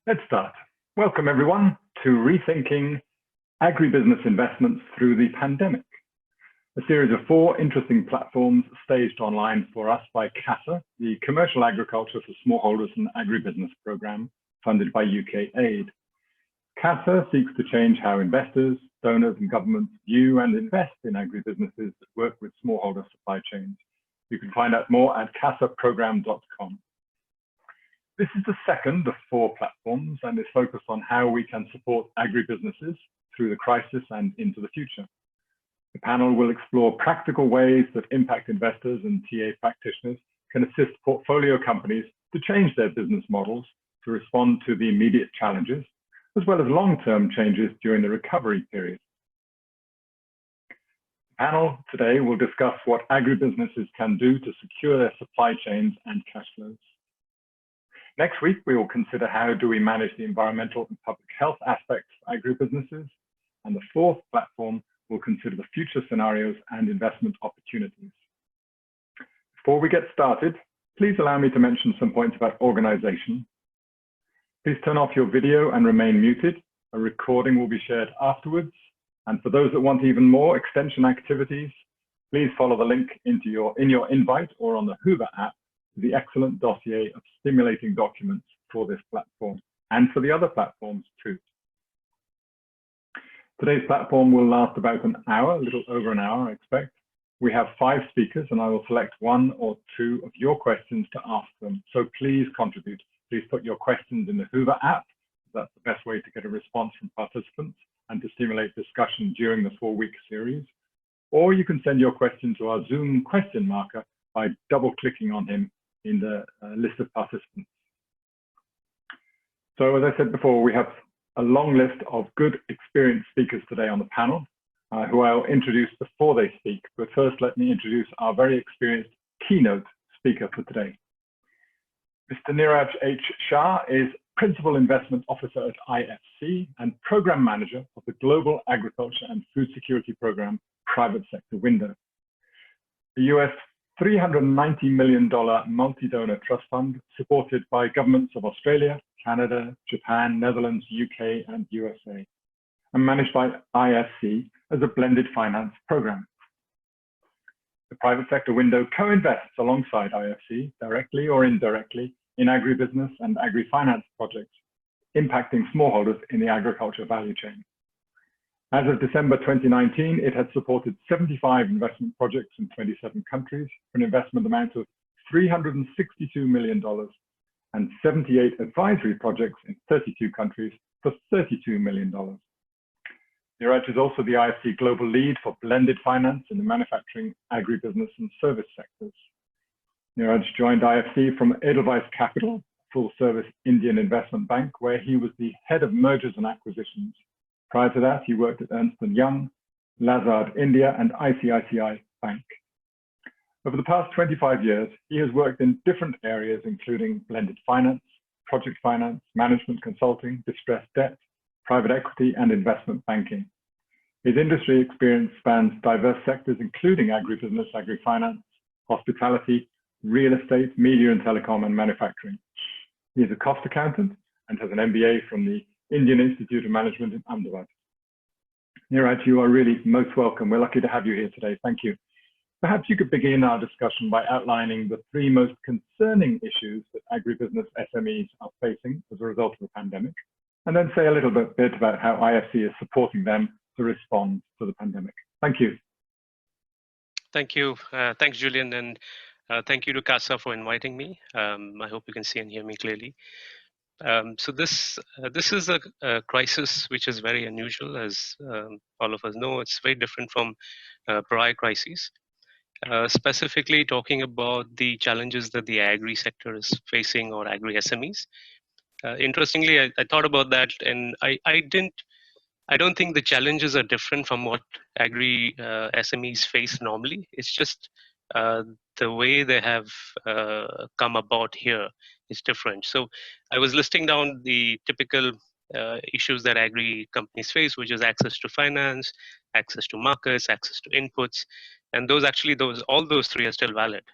Let's start. Welcome everyone to Rethinking Agribusiness Investments Through the Pandemic, a series of 4 interesting platforms staged online for us by CASA, the Commercial Agriculture for Smallholders and Agribusiness Programme funded by UK Aid. CASA seeks to change how investors, donors and governments view and invest in agribusinesses that work with smallholder supply chains. You can find out more at casaprogram.com. This is the second of 4 platforms and is focused on how we can support agribusinesses through the crisis and into the future. The panel will explore practical ways that impact investors and TA practitioners can assist portfolio companies to change their business models to respond to the immediate challenges, as well as long-term changes during the recovery period. The panel today will discuss what agribusinesses can do to secure their supply chains and cash flows. Next week, we will consider how do we manage the environmental and public health aspects of agribusinesses, and the 4th platform will consider the future scenarios and investment opportunities. Before we get started, please allow me to mention some points about organization. Please turn off your video and remain muted. A recording will be shared afterwards. And for those that want even more extension activities, please follow the link in your invite or on the Hoover app to the excellent dossier of stimulating documents for this platform and for the other platforms too. Today's platform will last about an hour, a little over an hour, I expect. We have 5 speakers and I will select 1 or 2 of your questions to ask them. So please contribute. Please put your questions in the Hoover app. That's the best way to get a response from participants and to stimulate discussion during the 4-week series. Or you can send your question to our Zoom question marker by double-clicking on him in the list of participants. So as I said before, we have a long list of good experienced speakers today on the panel, who I'll introduce before they speak. But first, let me introduce our very experienced keynote speaker for today. Mr. Niraj H. Shah is Principal Investment Officer at IFC and Program Manager of the Global Agriculture and Food Security Program Private Sector Window. The US $390 million multi-donor trust fund supported by governments of Australia, Canada, Japan, Netherlands, UK, and USA, and managed by IFC as a blended finance program. The private sector window co-invests alongside IFC, directly or indirectly, in agribusiness and agri-finance projects, impacting smallholders in the agriculture value chain. As of December 2019, it had supported 75 investment projects in 27 countries for an investment amount of $362 million and 78 advisory projects in 32 countries for $32 million. Niraj is also the IFC Global Lead for blended finance in the manufacturing, agribusiness and service sectors. Niraj joined IFC from Edelweiss Capital, a full-service Indian investment bank, where he was the head of mergers and acquisitions. Prior to that, he worked at Ernst & Young, Lazard India, and ICICI Bank. Over the past 25 years, he has worked in different areas, including blended finance, project finance, management consulting, distressed debt, private equity, and investment banking. His industry experience spans diverse sectors, including agribusiness, agri-finance, hospitality, real estate, media and telecom, and manufacturing. He is a cost accountant and has an MBA from the Indian Institute of Management in Ahmedabad. Niraj, you are really most welcome. We're lucky to have you here today. Thank you. Perhaps you could begin our discussion by outlining the 3 most concerning issues that agribusiness SMEs are facing as a result of the pandemic, and then say a little bit about how IFC is supporting them to respond to the pandemic. Thank you. Thank you. Thanks, Julian, and thank you to CASA for inviting me. I hope you can see and hear me clearly. So this is a crisis which is very unusual, as all of us know. It's very different from prior crises. Specifically talking about the challenges that the agri sector is facing, or agri SMEs. Interestingly, I thought about that, and I don't think the challenges are different from what agri SMEs face normally. It's just the way they have come about here is different. So I was listing down the typical issues that agri companies face, which is access to finance, access to markets, access to inputs, and all those 3 are still valid.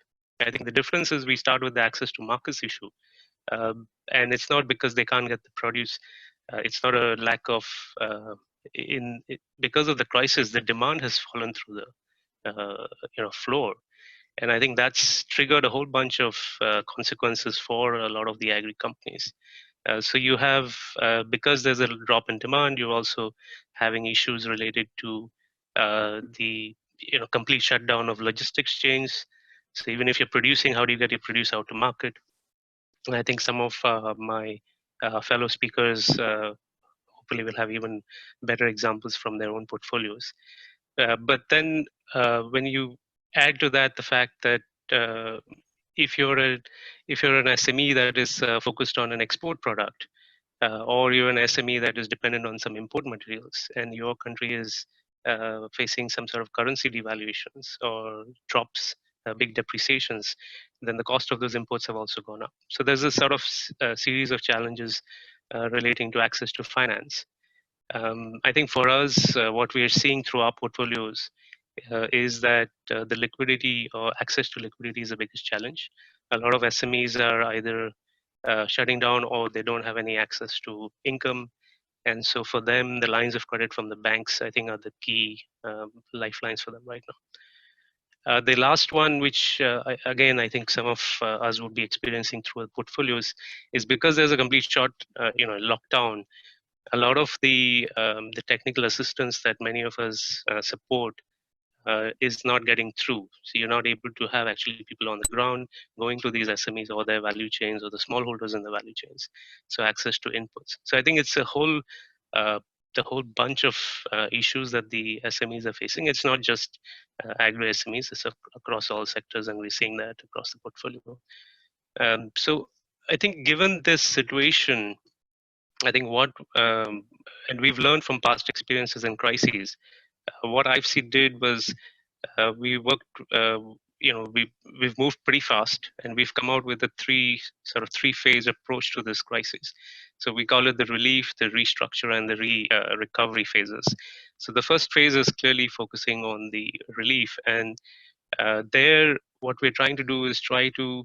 I think the difference is we start with the access to markets issue. And it's not because they can't get the produce. It's not a lack of because of the crisis, the demand has fallen through the floor, and I think that's triggered a whole bunch of consequences for a lot of the agri companies. So you have, because there's a drop in demand, you're also having issues related to the complete shutdown of logistics chains. So even if you're producing, how do you get your produce out to market? And I think some of my fellow speakers hopefully will have even better examples from their own portfolios. But then when you add to that the fact that uh, if you're a if you're an SME that is focused on an export product, or you're an SME that is dependent on some import materials, and your country is facing some sort of currency devaluations or drops, big depreciations, then the cost of those imports have also gone up. So there's a sort of series of challenges relating to access to finance. I think for us, what we are seeing through our portfolios is that the liquidity or access to liquidity is the biggest challenge. A lot of SMEs are either shutting down or they don't have any access to income. And so for them, the lines of credit from the banks, I think, are the key lifelines for them right now. The last one, which again, I think some of us would be experiencing through our portfolios, is because there's a complete lockdown. A lot of the technical assistance that many of us support is not getting through. So you're not able to have actually people on the ground going to these SMEs or their value chains or the smallholders in the value chains. So access to inputs. So I think it's uh, the whole bunch of issues that the SMEs are facing. It's not just agri SMEs, it's across all sectors, and we're seeing that across the portfolio. So I think given this situation, I think and we've learned from past experiences and crises, what IFC did was we worked, we've moved pretty fast, and we've come out with a three-phase approach to this crisis. So we call it the relief, the restructure, and the recovery phases. So the first phase is clearly focusing on the relief, and there, what we're trying to do is try to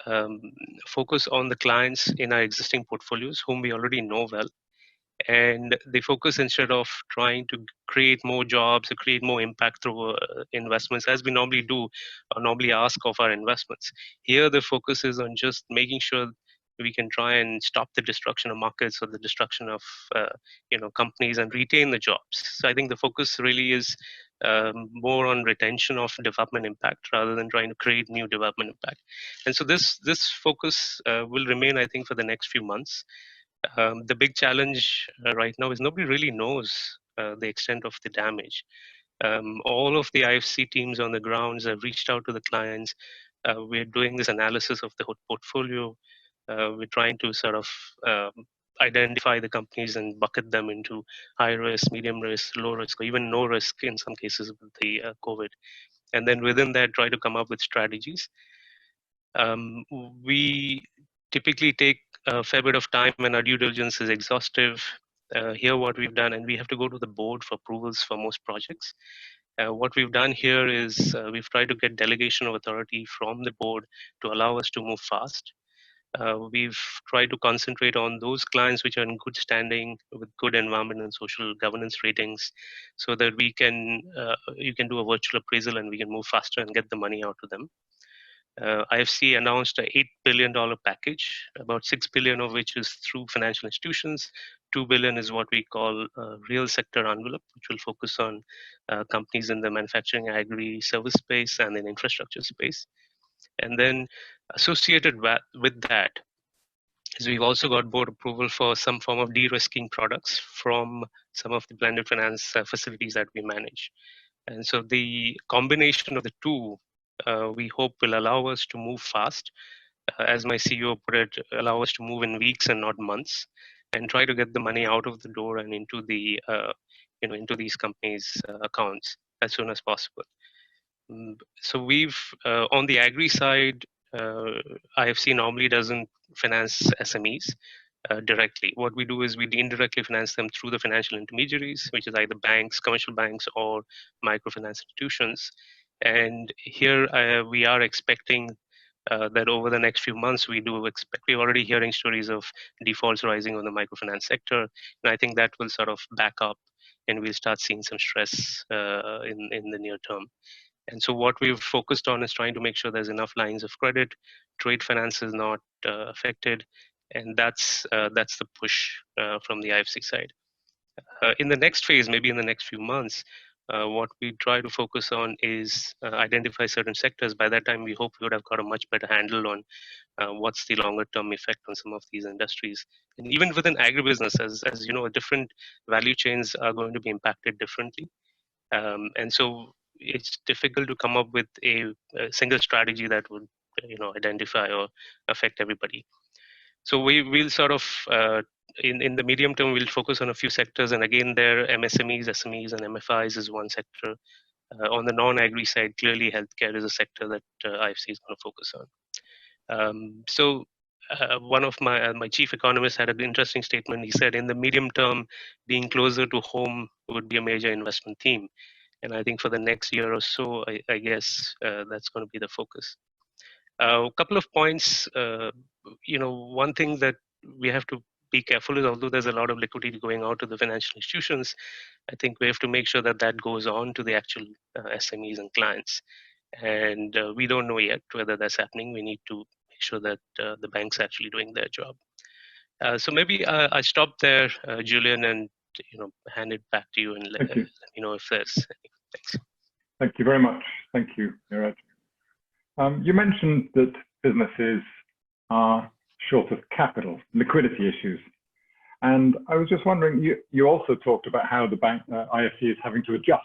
um, focus on the clients in our existing portfolios whom we already know well, and they focus, instead of trying to create more jobs or create more impact through investments as we normally do or normally ask of our investments. Here the focus is on just making sure we can try and stop the destruction of markets or the destruction of companies and retain the jobs. So I think the focus really is more on retention of development impact rather than trying to create new development impact. And so this focus will remain, I think, for the next few months. The big challenge right now is nobody really knows the extent of the damage. All of the IFC teams on the grounds have reached out to the clients. We're doing this analysis of the whole portfolio. We're trying to sort of identify the companies and bucket them into high risk, medium risk, low risk, or even no risk in some cases with the COVID. And then within that, try to come up with strategies. We typically take a fair bit of time, and our due diligence is exhaustive. Here, what we've done, and we have to go to the board for approvals for most projects. What we've done here is we've tried to get delegation of authority from the board to allow us to move fast. We've tried to concentrate on those clients which are in good standing with good environment and social governance ratings, so that you can do a virtual appraisal and we can move faster and get the money out to them. IFC announced a $8 billion package, about $6 billion of which is through financial institutions. $2 billion is what we call real sector envelope, which will focus on companies in the manufacturing, agri, service space, and in infrastructure space. And then associated with that is we've also got board approval for some form of de-risking products from some of the blended finance facilities that we manage. And so the combination of the two, we hope, will allow us to move fast. As my CEO put it, allow us to move in weeks and not months, and try to get the money out of the door and into into these companies' accounts as soon as possible. So we've on the agri side, IFC normally doesn't finance SMEs directly. What we do is we indirectly finance them through the financial intermediaries, which is either banks, commercial banks, or microfinance institutions. And here we are expecting that over the next few months, we do expect, we're already hearing stories of defaults rising on the microfinance sector. And I think that will sort of back up and we'll start seeing some stress in the near term. And so what we've focused on is trying to make sure there's enough lines of credit, trade finance is not affected, and that's the push from the IFC side. In the next phase, maybe in the next few months, what we try to focus on is identify certain sectors. By that time, we hope we would have got a much better handle on what's the longer term effect on some of these industries. And even within agribusiness, as you know, different value chains are going to be impacted differently. And so it's difficult to come up with a single strategy that would identify or affect everybody. So we'll sort of in the medium term we'll focus on a few sectors, and again there MSMEs, SMEs, and MFIs is one sector. On the non-agri side, clearly healthcare is a sector that IFC is going to focus on. So one of my chief economists had an interesting statement. He said, in the medium term, being closer to home would be a major investment theme. And I think for the next year or so, I guess that's going to be the focus. A couple of points. One thing that we have to be careful is, although there's a lot of liquidity going out to the financial institutions, I think we have to make sure that that goes on to the actual SMEs and clients. And we don't know yet whether that's happening. We need to make sure that the bank's actually doing their job. So maybe I stop there, Julian, and hand it back to you and let me know if there's any. Thanks. Thank you very much. Thank you, Niraj. You mentioned that businesses are short of capital, liquidity issues. And I was just wondering, you also talked about how the bank, IFC is having to adjust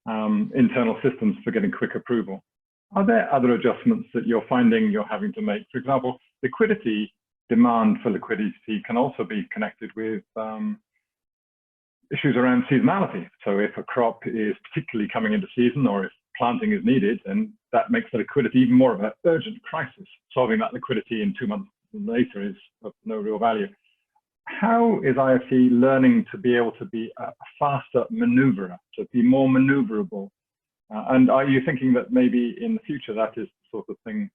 internal systems for getting quick approval. Are there other adjustments that you're finding you're having to make? For example, liquidity, demand for liquidity can also be connected with issues around seasonality. So if a crop is particularly coming into season, or if planting is needed, and that makes the liquidity even more of an urgent crisis. Solving that liquidity in 2 months later is of no real value. How is IFC learning to be able to be a faster maneuverer, to be more maneuverable? And are you thinking that maybe in the future that is the sort of thing,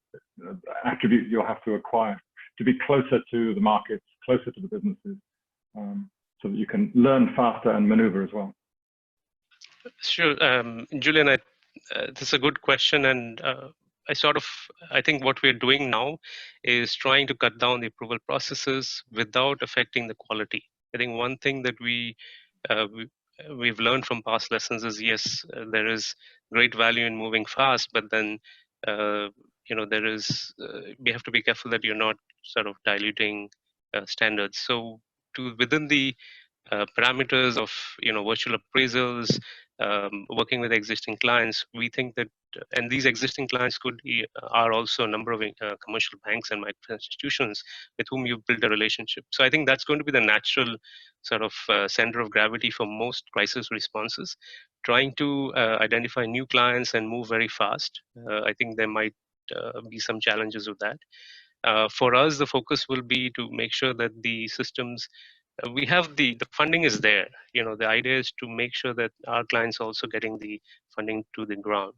attribute you'll have to acquire, to be closer to the markets, closer to the businesses, so that you can learn faster and maneuver as well? Sure, Julian, this is a good question, and I think what we're doing now is trying to cut down the approval processes without affecting the quality. I think one thing that we've learned from past lessons is, yes, there is great value in moving fast, but then there is we have to be careful that you're not sort of diluting standards. So within the parameters of virtual appraisals, working with existing clients, we think that, and these existing clients are also a number of commercial banks and micro institutions with whom you've built a relationship. So I think that's going to be the natural sort of center of gravity for most crisis responses. Trying to identify new clients and move very fast. I think there might be some challenges with that. For us, the focus will be to make sure that the systems, we have the funding is there. The idea is to make sure that our clients also getting the funding to the ground.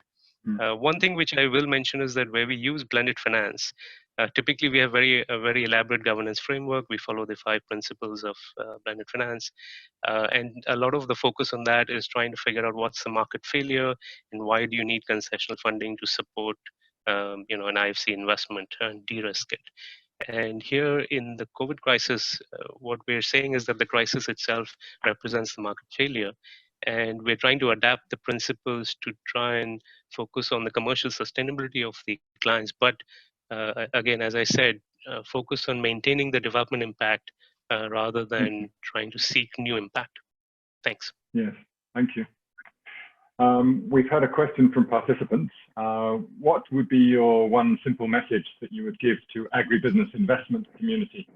One thing which I will mention is that where we use blended finance, typically we have a very elaborate governance framework. We follow the 5 principles of blended finance, and a lot of the focus on that is trying to figure out what's the market failure and why do you need concessional funding to support an IFC investment and de-risk it. And here in the COVID crisis, what we're saying is that the crisis itself represents the market failure. And we're trying to adapt the principles to try and focus on the commercial sustainability of the clients. But again, as I said, focus on maintaining the development impact rather than trying to seek new impact. Thanks. Yes, thank you. We've had a question from participants. What would be your one simple message that you would give to agribusiness investment community?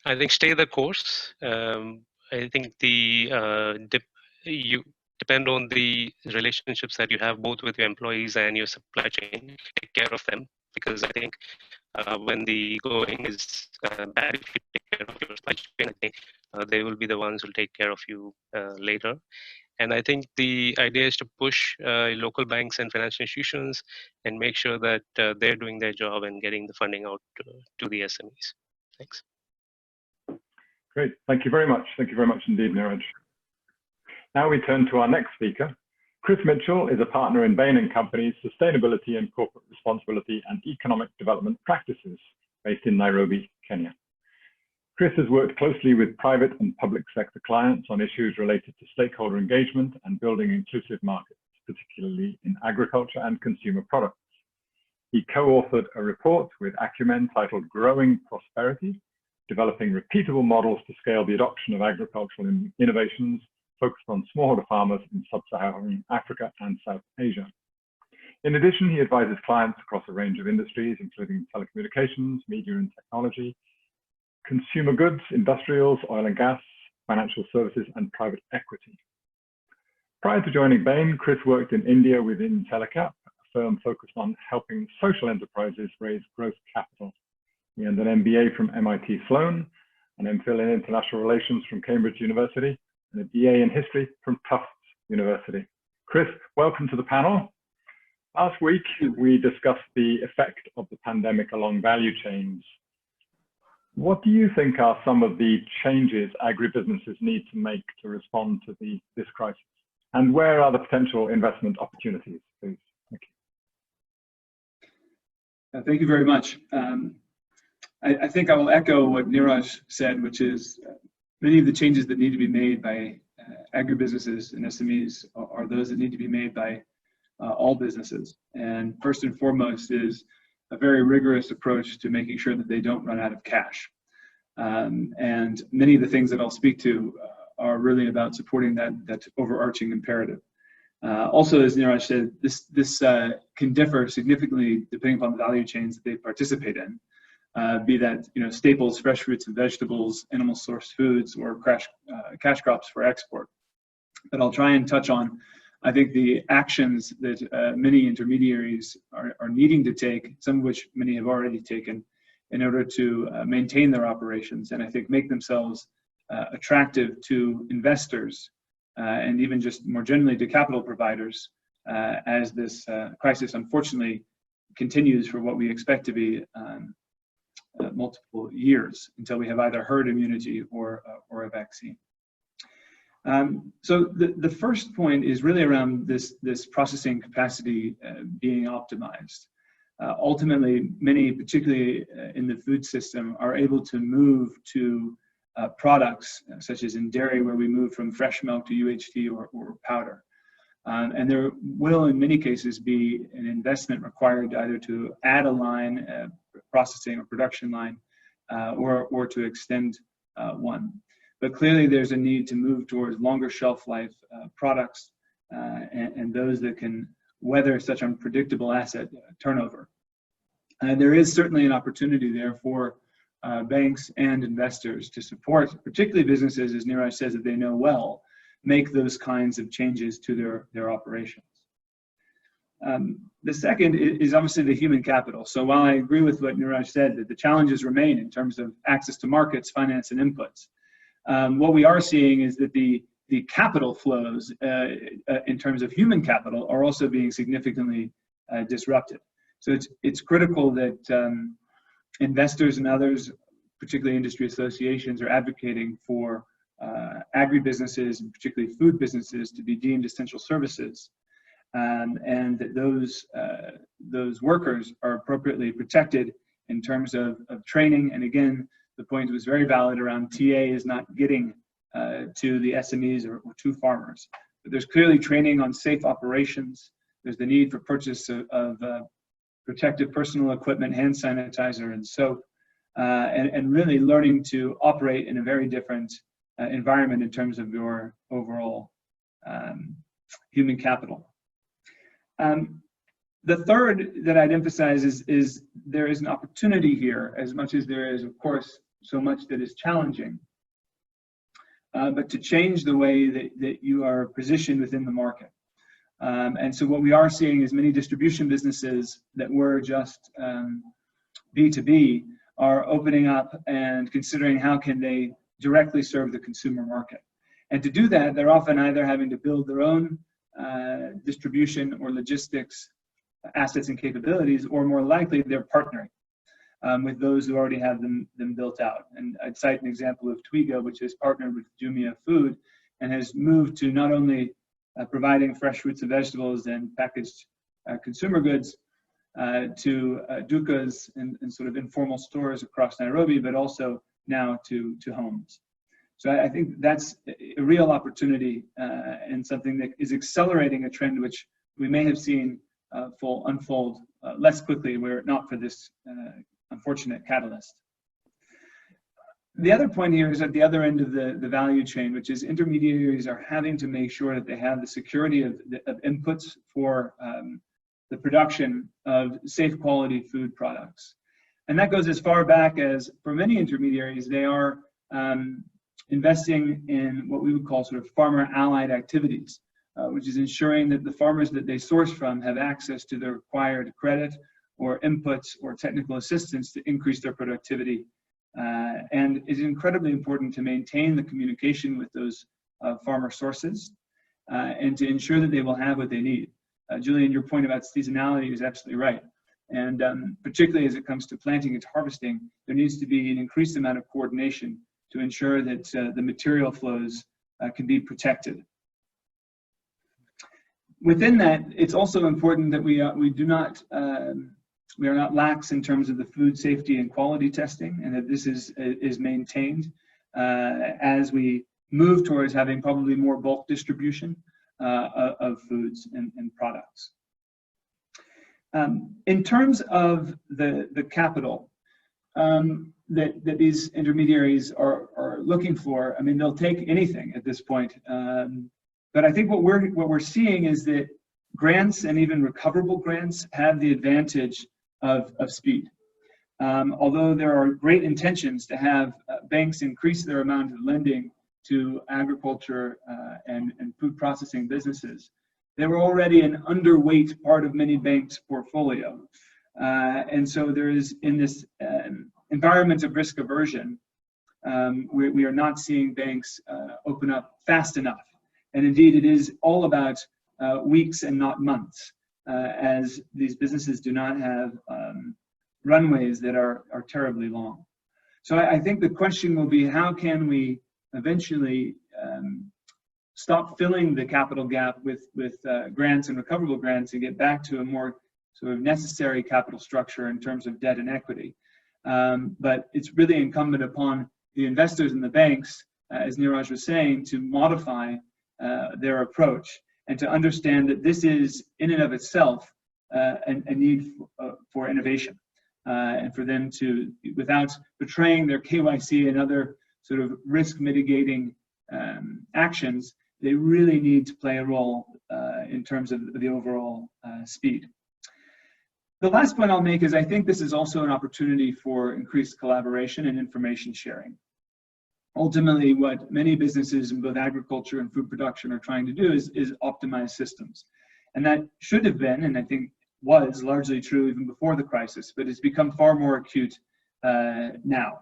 I think stay the course. I think you depend on the relationships that you have both with your employees and your supply chain. Take care of them, because I think when the going is bad, if you take care of your supply chain, I think they will be the ones who will take care of you later. And I think the idea is to push local banks and financial institutions and make sure that they're doing their job and getting the funding out to the SMEs. Thanks. Great. Thank you very much. Thank you very much indeed, Niraj. Now we turn to our next speaker. Chris Mitchell is a partner in Bain & Company's Sustainability and Corporate Responsibility and Economic Development Practices, based in Nairobi, Kenya. Chris has worked closely with private and public sector clients on issues related to stakeholder engagement and building inclusive markets, particularly in agriculture and consumer products. He co-authored a report with Acumen titled Growing Prosperity, developing repeatable models to scale the adoption of agricultural innovations focused on smallholder farmers in sub-Saharan Africa and South Asia. In addition, he advises clients across a range of industries, including telecommunications, media and technology, consumer goods, industrials, oil and gas, financial services, and private equity. Prior to joining Bain, Chris worked in India with Intellicap, a firm focused on helping social enterprises raise growth capital. He earned an MBA from MIT Sloan, an MPhil in International Relations from Cambridge University, and a BA in History from Tufts University. Chris, welcome to the panel. Last week, we discussed the effect of the pandemic along value chains. What do you think are some of the changes agribusinesses need to make to respond to this crisis? And where are the potential investment opportunities, please? Thank you. Thank you very much. I think I will echo what Niraj said, which is many of the changes that need to be made by agribusinesses and SMEs are those that need to be made by all businesses. And first and foremost is a very rigorous approach to making sure that they don't run out of cash. And many of the things that I'll speak to are really about supporting that overarching imperative. Also, as Niraj said, this can differ significantly depending upon the value chains that they participate in. Be that staples, fresh fruits and vegetables, animal sourced foods, or cash crops for export. But I'll try and touch on, I think, the actions that many intermediaries are needing to take, some of which many have already taken, in order to maintain their operations and I think make themselves attractive to investors and even just more generally to capital providers as this crisis unfortunately continues for what we expect to be multiple years until we have either herd immunity or a vaccine. So the first point is really around this processing capacity being optimized. Ultimately, many, particularly in the food system, are able to move to products such as in dairy, where we move from fresh milk to UHT or powder. And there will, in many cases, be an investment required either to add a line, processing or production line, or to extend one. But clearly, there's a need to move towards longer shelf life products and those that can weather such unpredictable asset turnover. And there is certainly an opportunity there for banks and investors to support, particularly businesses, as Niraj says, that they know well, make those kinds of changes to their operations. The second is obviously the human capital. So while I agree with what Niraj said, that the challenges remain in terms of access to markets, finance, and inputs, what we are seeing is that the capital flows in terms of human capital are also being significantly disrupted. So it's critical that investors and others, particularly industry associations, are advocating for agribusinesses and particularly food businesses to be deemed essential services, and that those workers are appropriately protected in terms of training. And again, the point was very valid around TA is not getting to the SMEs or to farmers. But there's clearly training on safe operations. There's the need for purchase of protective personal equipment, hand sanitizer, and soap, and really learning to operate in a very different environment in terms of your overall human capital. The third that I'd emphasize is there is an opportunity here, as much as there is, of course, so much that is challenging, but to change the way that you are positioned within the market. And so what we are seeing is many distribution businesses that were just B2B are opening up and considering how can they directly serve the consumer market. And to do that, they're often either having to build their own distribution or logistics assets and capabilities, or more likely they're partnering with those who already have them built out. And I'd cite an example of Twiga, which has partnered with Jumia Food and has moved to not only providing fresh fruits and vegetables and packaged consumer goods to dukas and sort of informal stores across Nairobi, but also now to homes. So I think that's a real opportunity and something that is accelerating a trend which we may have seen unfold less quickly were it not for this unfortunate catalyst. The other point here is at the other end of the value chain, which is intermediaries are having to make sure that they have the security of inputs for the production of safe quality food products. And that goes as far back as, for many intermediaries, they are investing in what we would call sort of farmer allied activities, which is ensuring that the farmers that they source from have access to the required credit or inputs or technical assistance to increase their productivity. And it's incredibly important to maintain the communication with those farmer sources and to ensure that they will have what they need. Julian, your point about seasonality is absolutely right. And particularly as it comes to planting and harvesting, there needs to be an increased amount of coordination to ensure that the material flows can be protected. Within that, it's also important that we are not lax in terms of the food safety and quality testing, and that this is maintained as we move towards having probably more bulk distribution of foods and products. In terms of the capital that these intermediaries are looking for, I mean, they'll take anything at this point. But I think what we're seeing is that grants and even recoverable grants have the advantage of speed. Although there are great intentions to have banks increase their amount of lending to agriculture and food processing businesses, they were already an underweight part of many banks' portfolio. And so there is, in this environment of risk aversion, we are not seeing banks open up fast enough. And indeed, it is all about weeks and not months, as these businesses do not have runways that are terribly long. So I think the question will be, how can we eventually stop filling the capital gap with grants and recoverable grants and get back to a more sort of necessary capital structure in terms of debt and equity. But it's really incumbent upon the investors and the banks, as Neeraj was saying, to modify their approach and to understand that this is, in and of itself, a need for innovation, and for them to, without betraying their KYC and other sort of risk mitigating actions, they really need to play a role in terms of the overall speed. The last point I'll make is I think this is also an opportunity for increased collaboration and information sharing. Ultimately, what many businesses in both agriculture and food production are trying to do is optimize systems. And that should have been, and I think was largely true even before the crisis, but it's become far more acute now.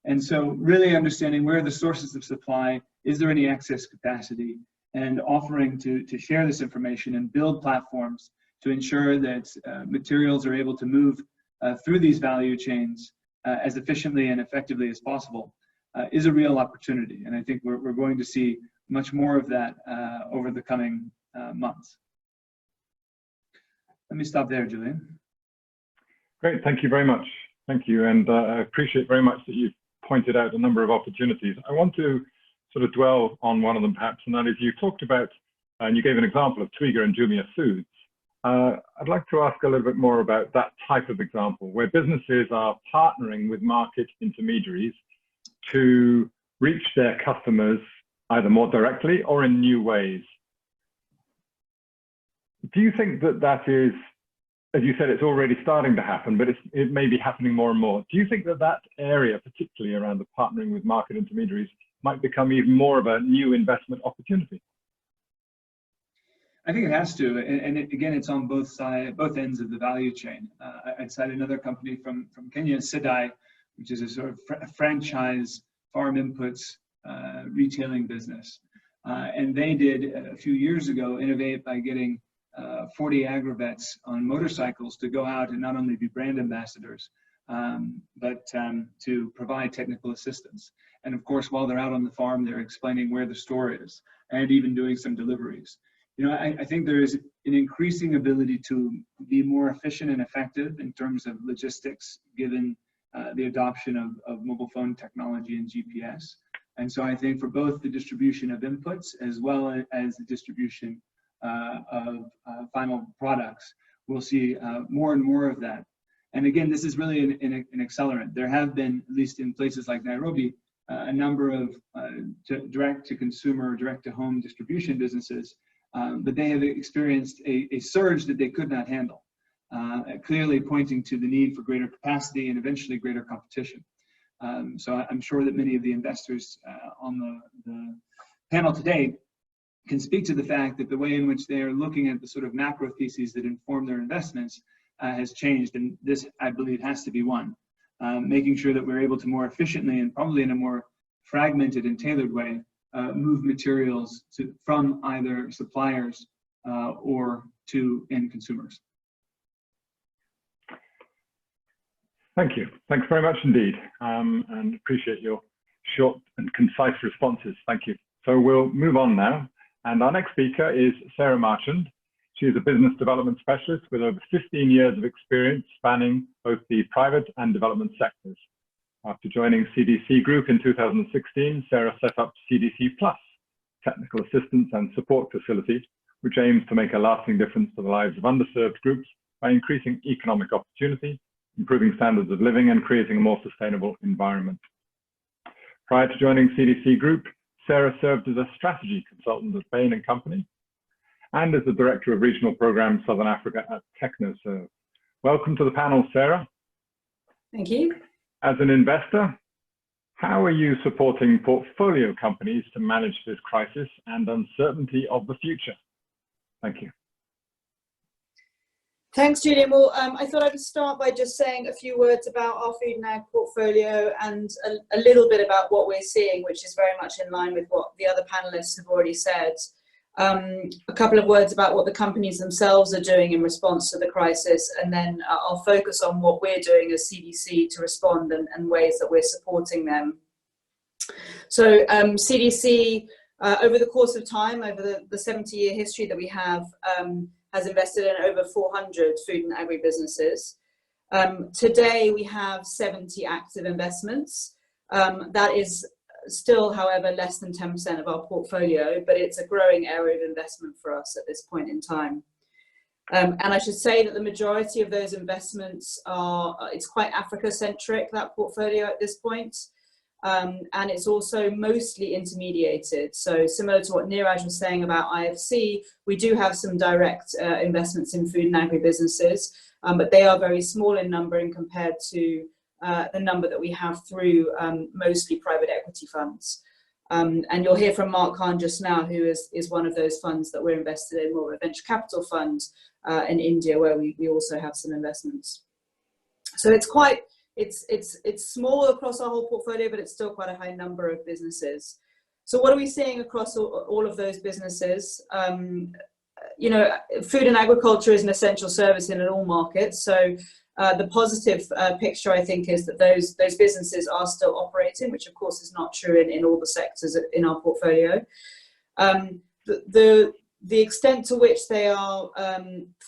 And so really understanding where are the sources of supply, is there any excess capacity, and offering to share this information and build platforms to ensure that materials are able to move through these value chains as efficiently and effectively as possible is a real opportunity. And I think we're going to see much more of that over the coming months. Let me stop there, Julian. Great, thank you very much. Thank you, and I appreciate very much that you've pointed out a number of opportunities. I want to sort of dwell on one of them perhaps, and that is you talked about, and you gave an example of Twiga and Jumia Foods. I'd like to ask a little bit more about that type of example, where businesses are partnering with market intermediaries to reach their customers either more directly or in new ways. Do you think that that is, as you said, it's already starting to happen, but it may be happening more and more. Do you think that that area, particularly around the partnering with market intermediaries, might become even more of a new investment opportunity? I think it has to, and again, it's on both ends of the value chain. I'd cite another company from Kenya, Sidai, which is a sort of franchise farm inputs retailing business. And they did a few years ago innovate by getting 40 agrivets on motorcycles to go out and not only be brand ambassadors, but to provide technical assistance. And of course, while they're out on the farm, they're explaining where the store is and even doing some deliveries. You know, I think there is an increasing ability to be more efficient and effective in terms of logistics, given the adoption of mobile phone technology and GPS. And so I think for both the distribution of inputs as well as the distribution of final products, we'll see more and more of that. And again, this is really an accelerant. There have been, at least in places like Nairobi, a number of direct-to-consumer, direct-to-home distribution businesses, but they have experienced a surge that they could not handle, clearly pointing to the need for greater capacity and eventually greater competition. So I'm sure that many of the investors on the panel today can speak to the fact that the way in which they are looking at the sort of macro theses that inform their investments has changed, and this, I believe, has to be one. Making sure that we're able to more efficiently and probably in a more fragmented and tailored way move materials from either suppliers or to end consumers. Thank you. Thanks very much indeed, and appreciate your short and concise responses. Thank you. So we'll move on now. And our next speaker is Sarah Marchand. She is a business development specialist with over 15 years of experience spanning both the private and development sectors. After joining CDC Group in 2016, Sarah set up CDC Plus, technical assistance and support facility, which aims to make a lasting difference to the lives of underserved groups by increasing economic opportunity, improving standards of living, and creating a more sustainable environment. Prior to joining CDC Group, Sarah served as a strategy consultant at Bain & Company and as the Director of Regional Programs Southern Africa at TechnoServe. Welcome to the panel, Sarah. Thank you. As an investor, how are you supporting portfolio companies to manage this crisis and uncertainty of the future? Thank you. Thanks, Julian. Well, I thought I would start by just saying a few words about our food and ag portfolio and a little bit about what we're seeing, which is very much in line with what the other panelists have already said. A couple of words about what the companies themselves are doing in response to the crisis, and then I'll focus on what we're doing as CDC to respond and ways that we're supporting them. So CDC, over the course of time, over the 70-year history that we have, has invested in over 400 food and agribusinesses. Today, we have 70 active investments. That is still, however, less than 10% of our portfolio, but it's a growing area of investment for us at this point in time. And I should say that the majority of those investments it's quite Africa-centric, that portfolio at this point. And it's also mostly intermediated. So similar to what Neeraj was saying about IFC, we do have some direct investments in food and agribusinesses, but they are very small in number and compared to the number that we have through mostly private equity funds. And you'll hear from Mark Khan just now, who is one of those funds that we're invested in, more of a venture capital fund in India, where we also have some investments. So it's quite, it's small across our whole portfolio, but it's still quite a high number of businesses. So what are we seeing across all of those businesses? You know, food and agriculture is an essential service in all markets. So the positive picture, I think, is that those businesses are still operating, which of course is not true in all the sectors in our portfolio. The extent to which they are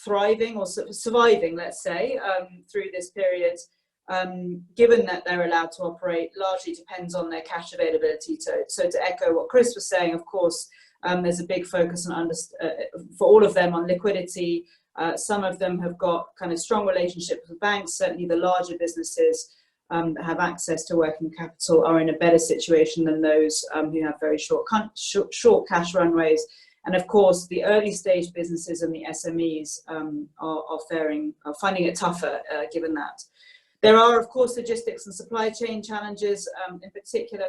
thriving or surviving, let's say, through this period, given that they're allowed to operate, largely depends on their cash availability. So to echo what Chris was saying, of course, there's a big focus on for all of them on liquidity. Some of them have got kind of strong relationships with banks. Certainly the larger businesses that have access to working capital are in a better situation than those who have very short cash runways. And of course, the early stage businesses and the SMEs are finding it tougher given that. There are, of course, logistics and supply chain challenges. In particular,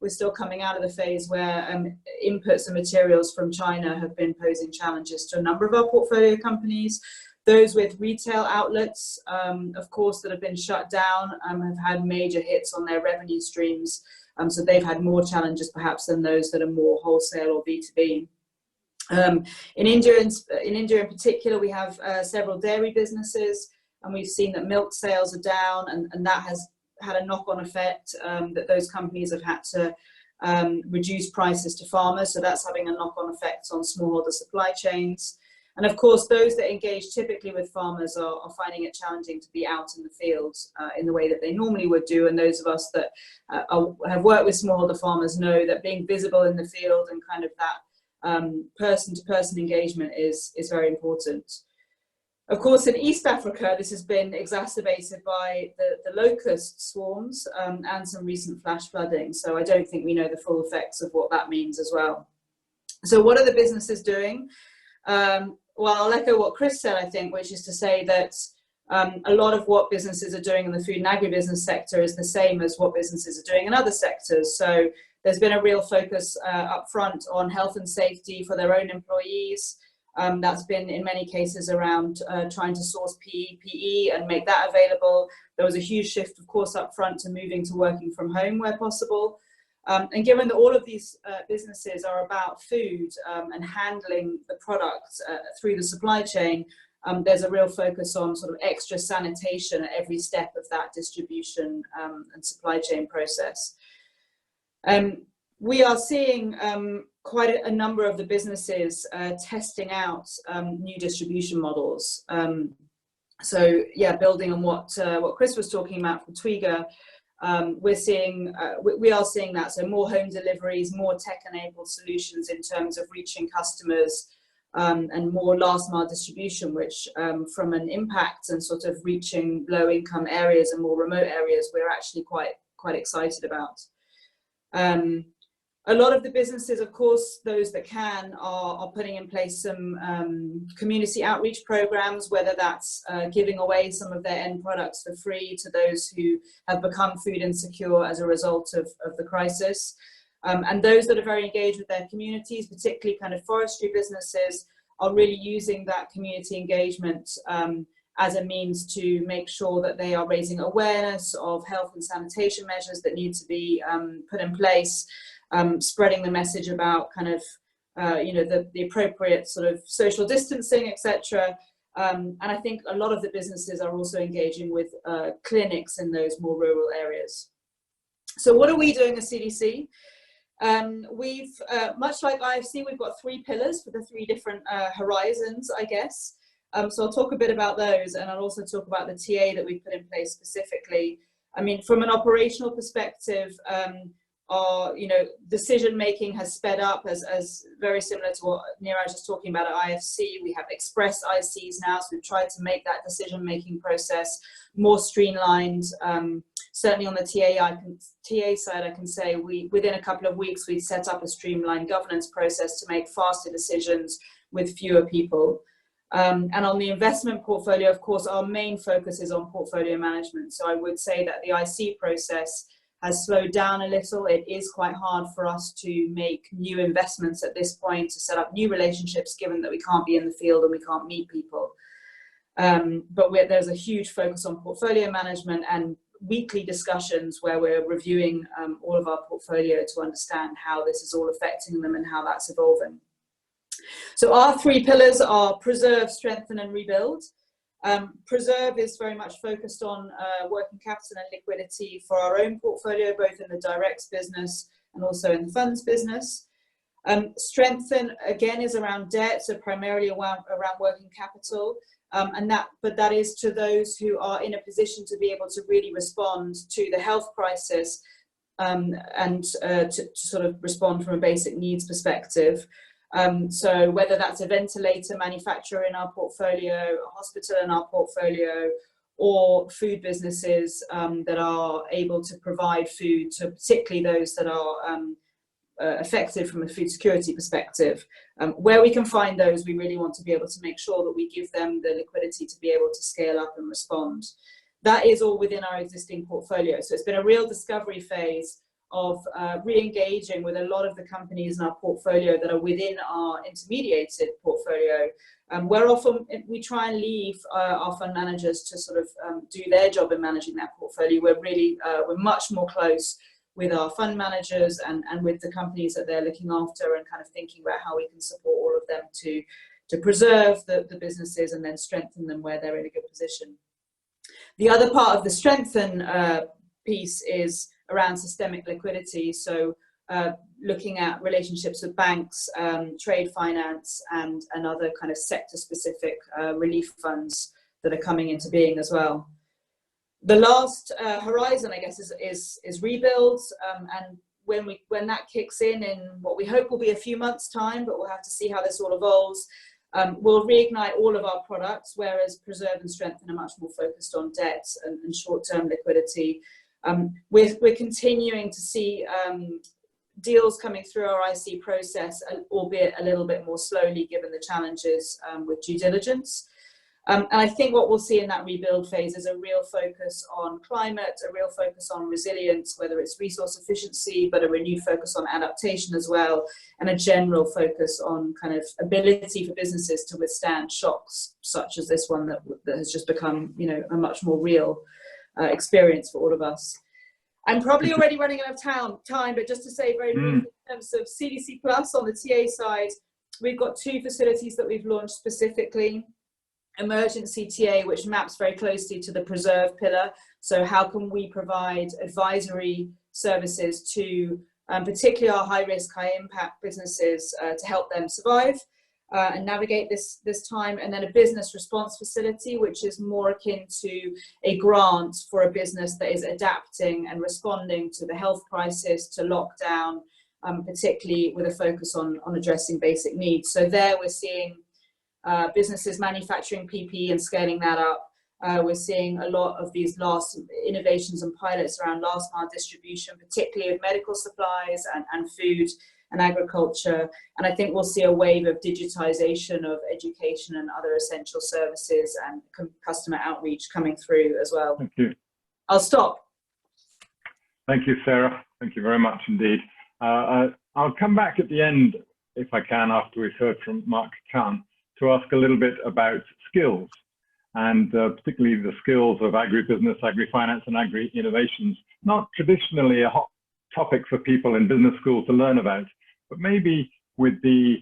we're still coming out of the phase where inputs and materials from China have been posing challenges to a number of our portfolio companies. Those with retail outlets, of course, that have been shut down have had major hits on their revenue streams. So they've had more challenges perhaps than those that are more wholesale or B2B. In India in particular, we have several dairy businesses, and we've seen that milk sales are down, and that has had a knock-on effect, that those companies have had to reduce prices to farmers, so that's having a knock-on effect on smallholder supply chains. And of course, those that engage typically with farmers are finding it challenging to be out in the fields in the way that they normally would do. And those of us that have worked with smallholder farmers know that being visible in the field and kind of that person-to-person engagement is very important. Of course, in East Africa, this has been exacerbated by the locust swarms and some recent flash flooding. So I don't think we know the full effects of what that means as well. So what are the businesses doing? Well, I'll echo what Chris said, I think, which is to say that a lot of what businesses are doing in the food and agribusiness sector is the same as what businesses are doing in other sectors. So there's been a real focus up front on health and safety for their own employees. That's been in many cases around trying to source PPE and make that available. There was a huge shift, of course, up front to moving to working from home where possible. And given that all of these businesses are about food and handling the products through the supply chain, there's a real focus on sort of extra sanitation at every step of that distribution and supply chain process. We are seeing quite a number of the businesses testing out new distribution models. So yeah, building on what Chris was talking about for Twiga, we are seeing that. So more home deliveries, more tech-enabled solutions in terms of reaching customers, and more last-mile distribution, which from an impact and sort of reaching low-income areas and more remote areas, we're actually quite excited about. A lot of the businesses, of course, those that can, are putting in place some community outreach programs, whether that's giving away some of their end products for free to those who have become food insecure as a result of the crisis. And those that are very engaged with their communities, particularly kind of forestry businesses, are really using that community engagement as a means to make sure that they are raising awareness of health and sanitation measures that need to be put in place. Spreading the message about kind of, the appropriate sort of social distancing, etc. And I think a lot of the businesses are also engaging with clinics in those more rural areas. So what are we doing as CDC? We've, much like IFC, we've got 3 pillars for the 3 different horizons, I guess. So I'll talk a bit about those, and I'll also talk about the TA that we put in place specifically. I mean, from an operational perspective, our decision making has sped up as very similar to what Neeraj was talking about at IFC. We have express ICs now, so we've tried to make that decision making process more streamlined. Certainly on the TA side, I can say within a couple of weeks we've set up a streamlined governance process to make faster decisions with fewer people. And on the investment portfolio, of course, our main focus is on portfolio management. So I would say that the IC process has slowed down a little. It is quite hard for us to make new investments at this point, to set up new relationships, given that we can't be in the field and we can't meet people. But there's a huge focus on portfolio management and weekly discussions where we're reviewing all of our portfolio to understand how this is all affecting them and how that's evolving. So our 3 pillars are preserve, strengthen and rebuild. Preserve is very much focused on working capital and liquidity for our own portfolio, both in the directs business and also in the funds business. Strengthen, again, is around debt, so primarily around working capital, but that is to those who are in a position to be able to really respond to the health crisis and to sort of respond from a basic needs perspective. So whether that's a ventilator manufacturer in our portfolio, a hospital in our portfolio, or food businesses that are able to provide food to particularly those that are affected from a food security perspective. Where we can find those, we really want to be able to make sure that we give them the liquidity to be able to scale up and respond. That is all within our existing portfolio. So it's been a real discovery phase of re-engaging with a lot of the companies in our portfolio that are within our intermediated portfolio. Where often we try and leave our fund managers to sort of do their job in managing that portfolio. We're much more close with our fund managers and with the companies that they're looking after, and kind of thinking about how we can support all of them to preserve the businesses and then strengthen them where they're in a good position. The other part of the strengthen piece is around systemic liquidity. So looking at relationships with banks, trade finance, and other kind of sector-specific relief funds that are coming into being as well. The last horizon, I guess, is rebuilds, and when that kicks in what we hope will be a few months' time, but we'll have to see how this all evolves. We'll reignite all of our products, whereas preserve and strengthen are much more focused on debt and short-term liquidity. We're continuing to see deals coming through our IC process, albeit a little bit more slowly given the challenges with due diligence. And I think what we'll see in that rebuild phase is a real focus on climate, a real focus on resilience, whether it's resource efficiency, but a renewed focus on adaptation as well, and a general focus on kind of ability for businesses to withstand shocks such as this one that has just become, you know, a much more real experience for all of us. I'm probably already running out of time, but just to say very briefly in terms of CDC Plus on the TA side, we've got 2 facilities that we've launched specifically. Emergency TA, which maps very closely to the preserve pillar. So how can we provide advisory services to particularly our high risk, high impact businesses to help them survive and navigate this time. And then a business response facility, which is more akin to a grant for a business that is adapting and responding to the health crisis, to lockdown, particularly with a focus on addressing basic needs. So there we're seeing businesses manufacturing PPE and scaling that up. We're seeing a lot of these last innovations and pilots around last mile distribution, particularly of medical supplies and food and agriculture. And I think we'll see a wave of digitization of education and other essential services and customer outreach coming through as well. Thank you. I'll stop. Thank you, Sarah. Thank you very much indeed. I'll come back at the end, if I can, after we've heard from Mark Khan, to ask a little bit about skills, and particularly the skills of agribusiness, agri-finance, and agri-innovations. Not traditionally a hot topic for people in business schools to learn about, but maybe with the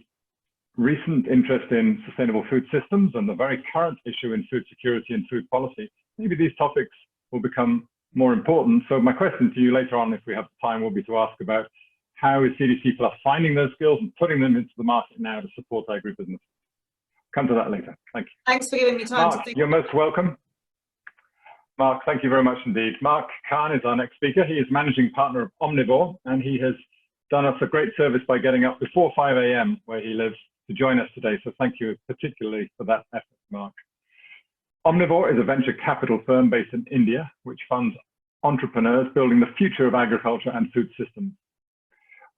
recent interest in sustainable food systems and the very current issue in food security and food policy, maybe these topics will become more important. So my question to you later on, if we have time, will be to ask about how is CDC Plus finding those skills and putting them into the market now to support agribusiness. Come to that later. Thank you. Thanks for giving me time Mark, to think. you're most welcome. Mark, thank you very much indeed. Mark Khan is our next speaker. He is managing partner of Omnivore, and he has done us a great service by getting up before 5 a.m. where he lives to join us today. So thank you particularly for that effort, Mark. Omnivore is a venture capital firm based in India, which funds entrepreneurs building the future of agriculture and food systems.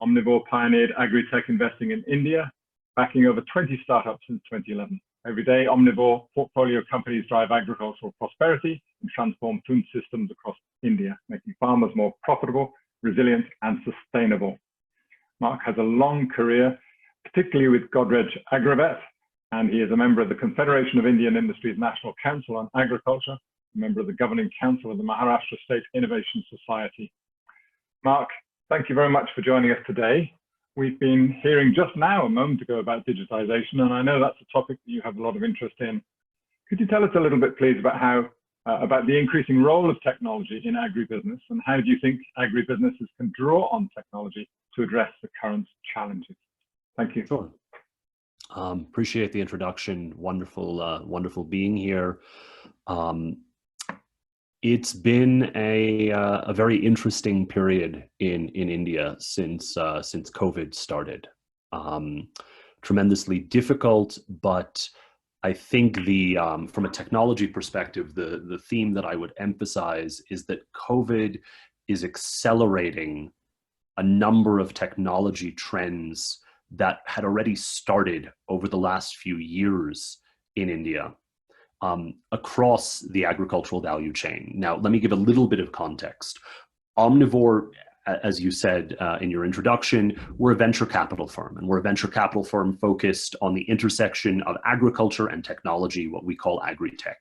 Omnivore pioneered agri-tech investing in India, backing over 20 startups since 2011. Every day, Omnivore portfolio companies drive agricultural prosperity and transform food systems across India, making farmers more profitable, resilient, and sustainable. Mark has a long career, particularly with Godrej Agrovet, and he is a member of the Confederation of Indian Industries National Council on Agriculture, a member of the Governing Council of the Maharashtra State Innovation Society. Mark, thank you very much for joining us today. We've been hearing just now, a moment ago, about digitization, and I know that's a topic that you have a lot of interest in. Could you tell us a little bit, please, about how about the increasing role of technology in agribusiness, and how do you think agribusinesses can draw on technology to address the current challenges? Thank you. Sure. Appreciate the introduction. Wonderful, wonderful being here. It's been a very interesting period in India since COVID started. Tremendously difficult, but I think from a technology perspective, the theme that I would emphasize is that COVID is accelerating a number of technology trends that had already started over the last few years in India. Across the agricultural value chain. Now, let me give a little bit of context. Omnivore, as you said in your introduction, we're a venture capital firm, and we're a venture capital firm focused on the intersection of agriculture and technology, what we call agri-tech.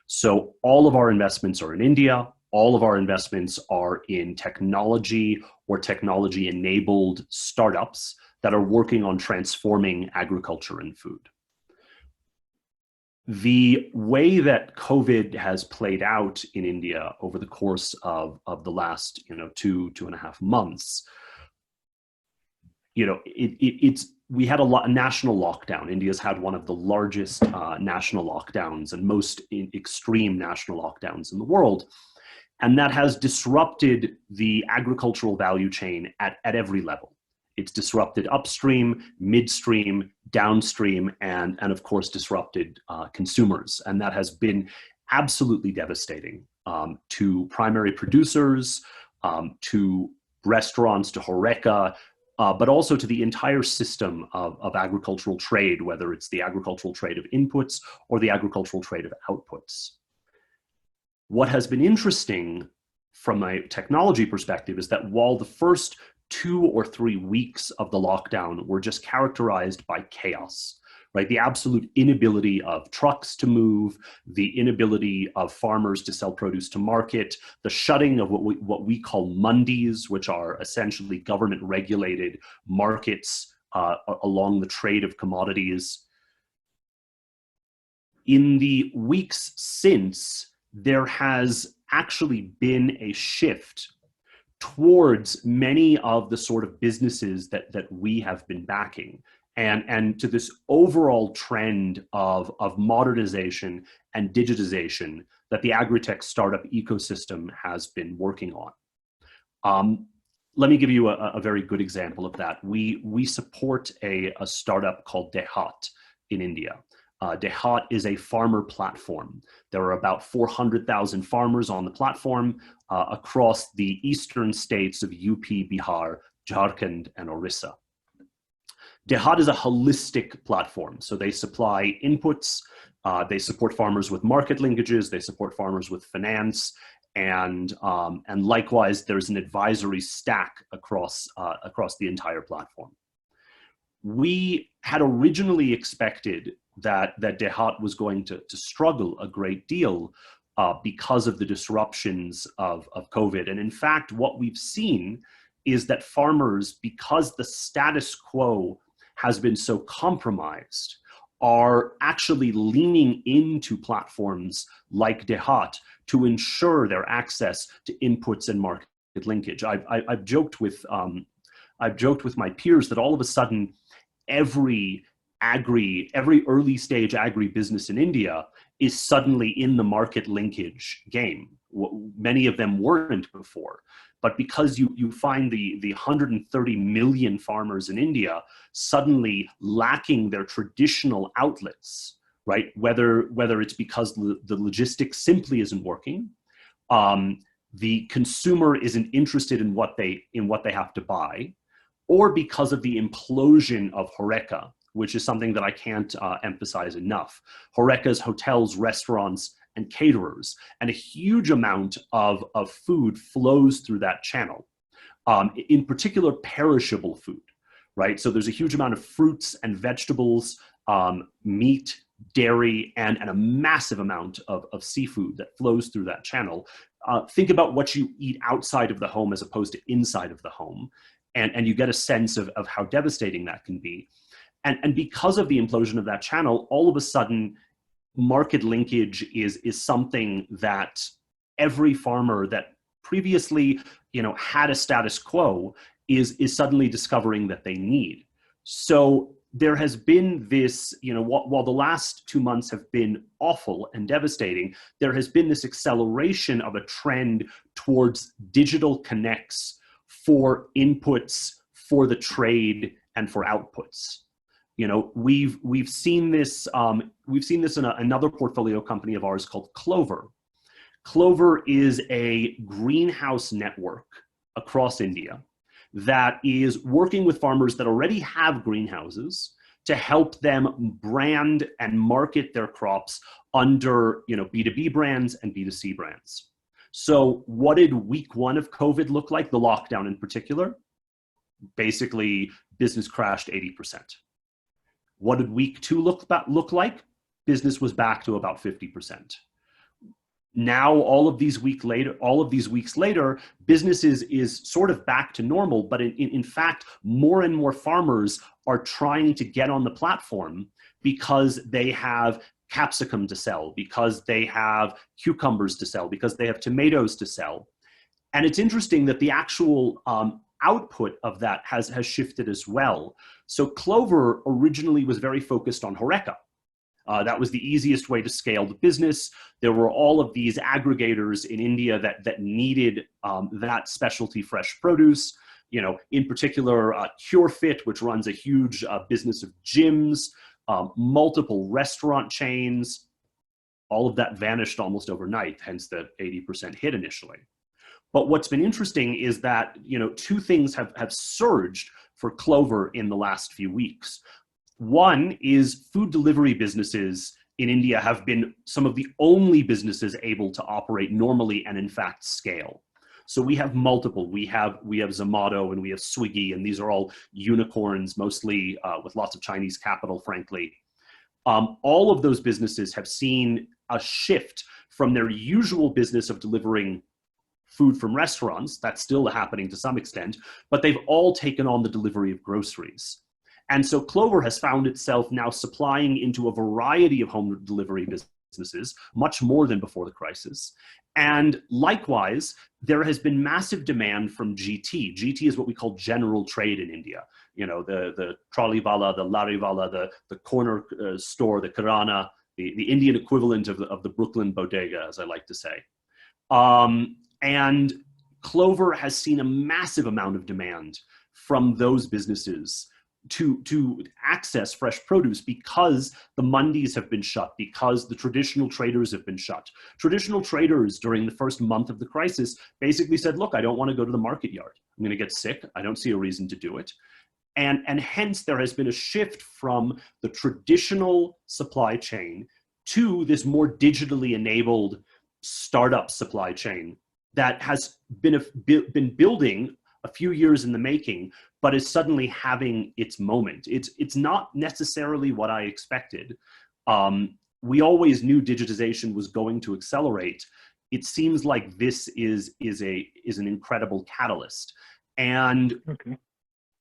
So all of our investments are in India. all of our investments are in technology or technology-enabled startups that are working on transforming agriculture and food. The way that COVID has played out in India over the course of the last, 2.5 months, we had a national lockdown. India's had one of the largest national lockdowns and most extreme national lockdowns in the world. And that has disrupted the agricultural value chain at every level. It's disrupted upstream, midstream, downstream, and of course disrupted consumers. And that has been absolutely devastating to primary producers, to restaurants, to HoReCa, but also to the entire system of agricultural trade, whether it's the agricultural trade of inputs or the agricultural trade of outputs. What has been interesting from a technology perspective is that while the first 2 or 3 weeks of the lockdown were just characterized by chaos, right? The absolute inability of trucks to move, the inability of farmers to sell produce to market, the shutting of what we call mandis, which are essentially government regulated markets along the trade of commodities. In the weeks since, there has actually been a shift towards many of the sort of businesses that we have been backing, and to this overall trend of modernization and digitization that the agri-tech startup ecosystem has been working on. Let me give you a very good example of that. We support a startup called Dehat in India. Dehat is a farmer platform. There are about 400,000 farmers on the platform across the eastern states of UP, Bihar, Jharkhand, and Orissa. Dehat is a holistic platform. So they supply inputs, they support farmers with market linkages, they support farmers with finance, and likewise, there's an advisory stack across the entire platform. We had originally expected that Dehat was going to struggle a great deal because of the disruptions of COVID. And in fact, what we've seen is that farmers, because the status quo has been so compromised, are actually leaning into platforms like Dehat to ensure their access to inputs and market linkage. I've joked with my peers that all of a sudden, every early stage agribusiness in India is suddenly in the market linkage game. Many of them weren't before, but because you find the 130 million farmers in India suddenly lacking their traditional outlets, right? Whether it's because the logistics simply isn't working, the consumer isn't interested in what they have to buy, or because of the implosion of HoReCa, which is something that I can't emphasize enough. HoReCa's hotels, restaurants, and caterers, and a huge amount of food flows through that channel, in particular perishable food, right? So there's a huge amount of fruits and vegetables, meat, dairy, and a massive amount of seafood that flows through that channel. Think about what you eat outside of the home as opposed to inside of the home, and you get a sense of how devastating that can be. And because of the implosion of that channel, all of a sudden, market linkage is something that every farmer that previously, had a status quo is suddenly discovering that they need. So there has been this, while the last 2 months have been awful and devastating, there has been this acceleration of a trend towards digital connects for inputs, for the trade, and for outputs. We've seen this in another portfolio company of ours called Clover. Clover is a greenhouse network across India that is working with farmers that already have greenhouses to help them brand and market their crops under B2B brands and B2C brands. So what did week 1 of COVID look like, the lockdown in particular? Basically, business crashed 80%. What did week 2 look like? Business was back to about 50%. Now, all of these weeks later, businesses is sort of back to normal, but in fact, more and more farmers are trying to get on the platform because they have capsicum to sell, because they have cucumbers to sell, because they have tomatoes to sell. And it's interesting that the actual output of that has shifted as well. So clover originally was very focused on Horeca. That was the easiest way to scale the business. There were all of these aggregators in India that needed that specialty fresh produce. You know, in particular, CureFit, which runs a huge business of gyms, multiple restaurant chains. All of that vanished almost overnight, hence the 80% hit initially. But what's been interesting is that, you know, two things have surged for Clover in the last few weeks. One is food delivery businesses in India have been some of the only businesses able to operate normally and in fact scale. So we have multiple. We have Zomato and we have Swiggy, and these are all unicorns, mostly with lots of Chinese capital, frankly. All of those businesses have seen a shift from their usual business of delivering food from restaurants. That's still happening to some extent, but they've all taken on the delivery of groceries. And so Clover has found itself now supplying into a variety of home delivery businesses, much more than before the crisis. And likewise, there has been massive demand from GT. GT is what we call general trade in India. You know, the trolley wala, the lari wala, the corner store, the kirana, the Indian equivalent of the Brooklyn bodega, as I like to say. And Clover has seen a massive amount of demand from those businesses to access fresh produce because the mandis have been shut, because the traditional traders have been shut. Traditional traders during the first month of the crisis basically said, look, I don't want to go to the market yard. I'm going to get sick. I don't see a reason to do it. And hence there has been a shift from the traditional supply chain to this more digitally enabled startup supply chain that has been building a few years in the making, but is suddenly having its moment. It's not necessarily what I expected. We always knew digitization was going to accelerate. It seems like this is an incredible catalyst. And okay.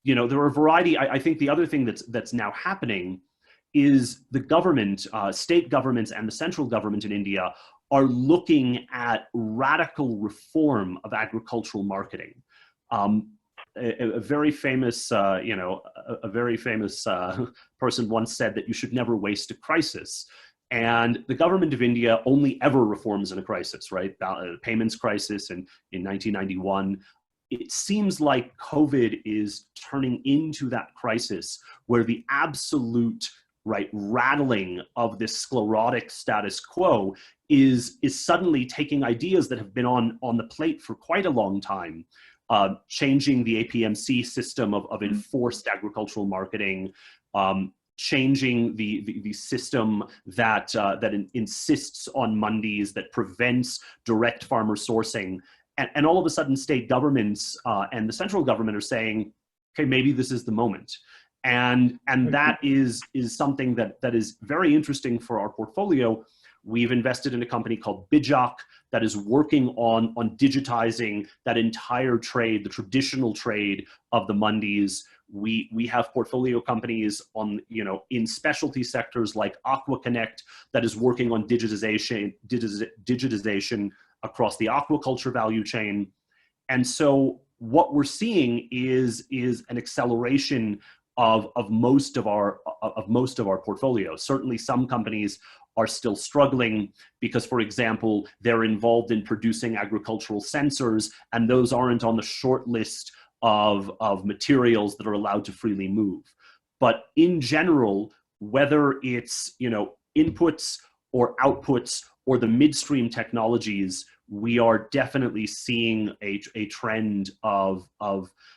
You know, there are a variety. I think the other thing that's now happening is the government, state governments and the central government in India are looking at radical reform of agricultural marketing. A very famous, person once said that you should never waste a crisis. And the government of India only ever reforms in a crisis, right? The payments crisis in 1991. It seems like COVID is turning into that crisis where the absolute rattling of this sclerotic status quo is suddenly taking ideas that have been on the plate for quite a long time, changing the APMC system of enforced agricultural marketing, changing the system that insists on mandis, that prevents direct farmer sourcing. And all of a sudden, state governments and the central government are saying, okay, maybe this is the moment. And that is something that is very interesting for our portfolio. We've invested in a company called Bijak that is working on digitizing that entire trade, the traditional trade of the mandis. We have portfolio companies in specialty sectors like Aqua Connect that is working on digitization across the aquaculture value chain. And so what we're seeing is an acceleration of most of our portfolio. Certainly some companies are still struggling because, for example, they're involved in producing agricultural sensors, and those aren't on the short list of materials that are allowed to freely move. But in general, whether it's inputs or outputs or the midstream technologies, we are definitely seeing a trend of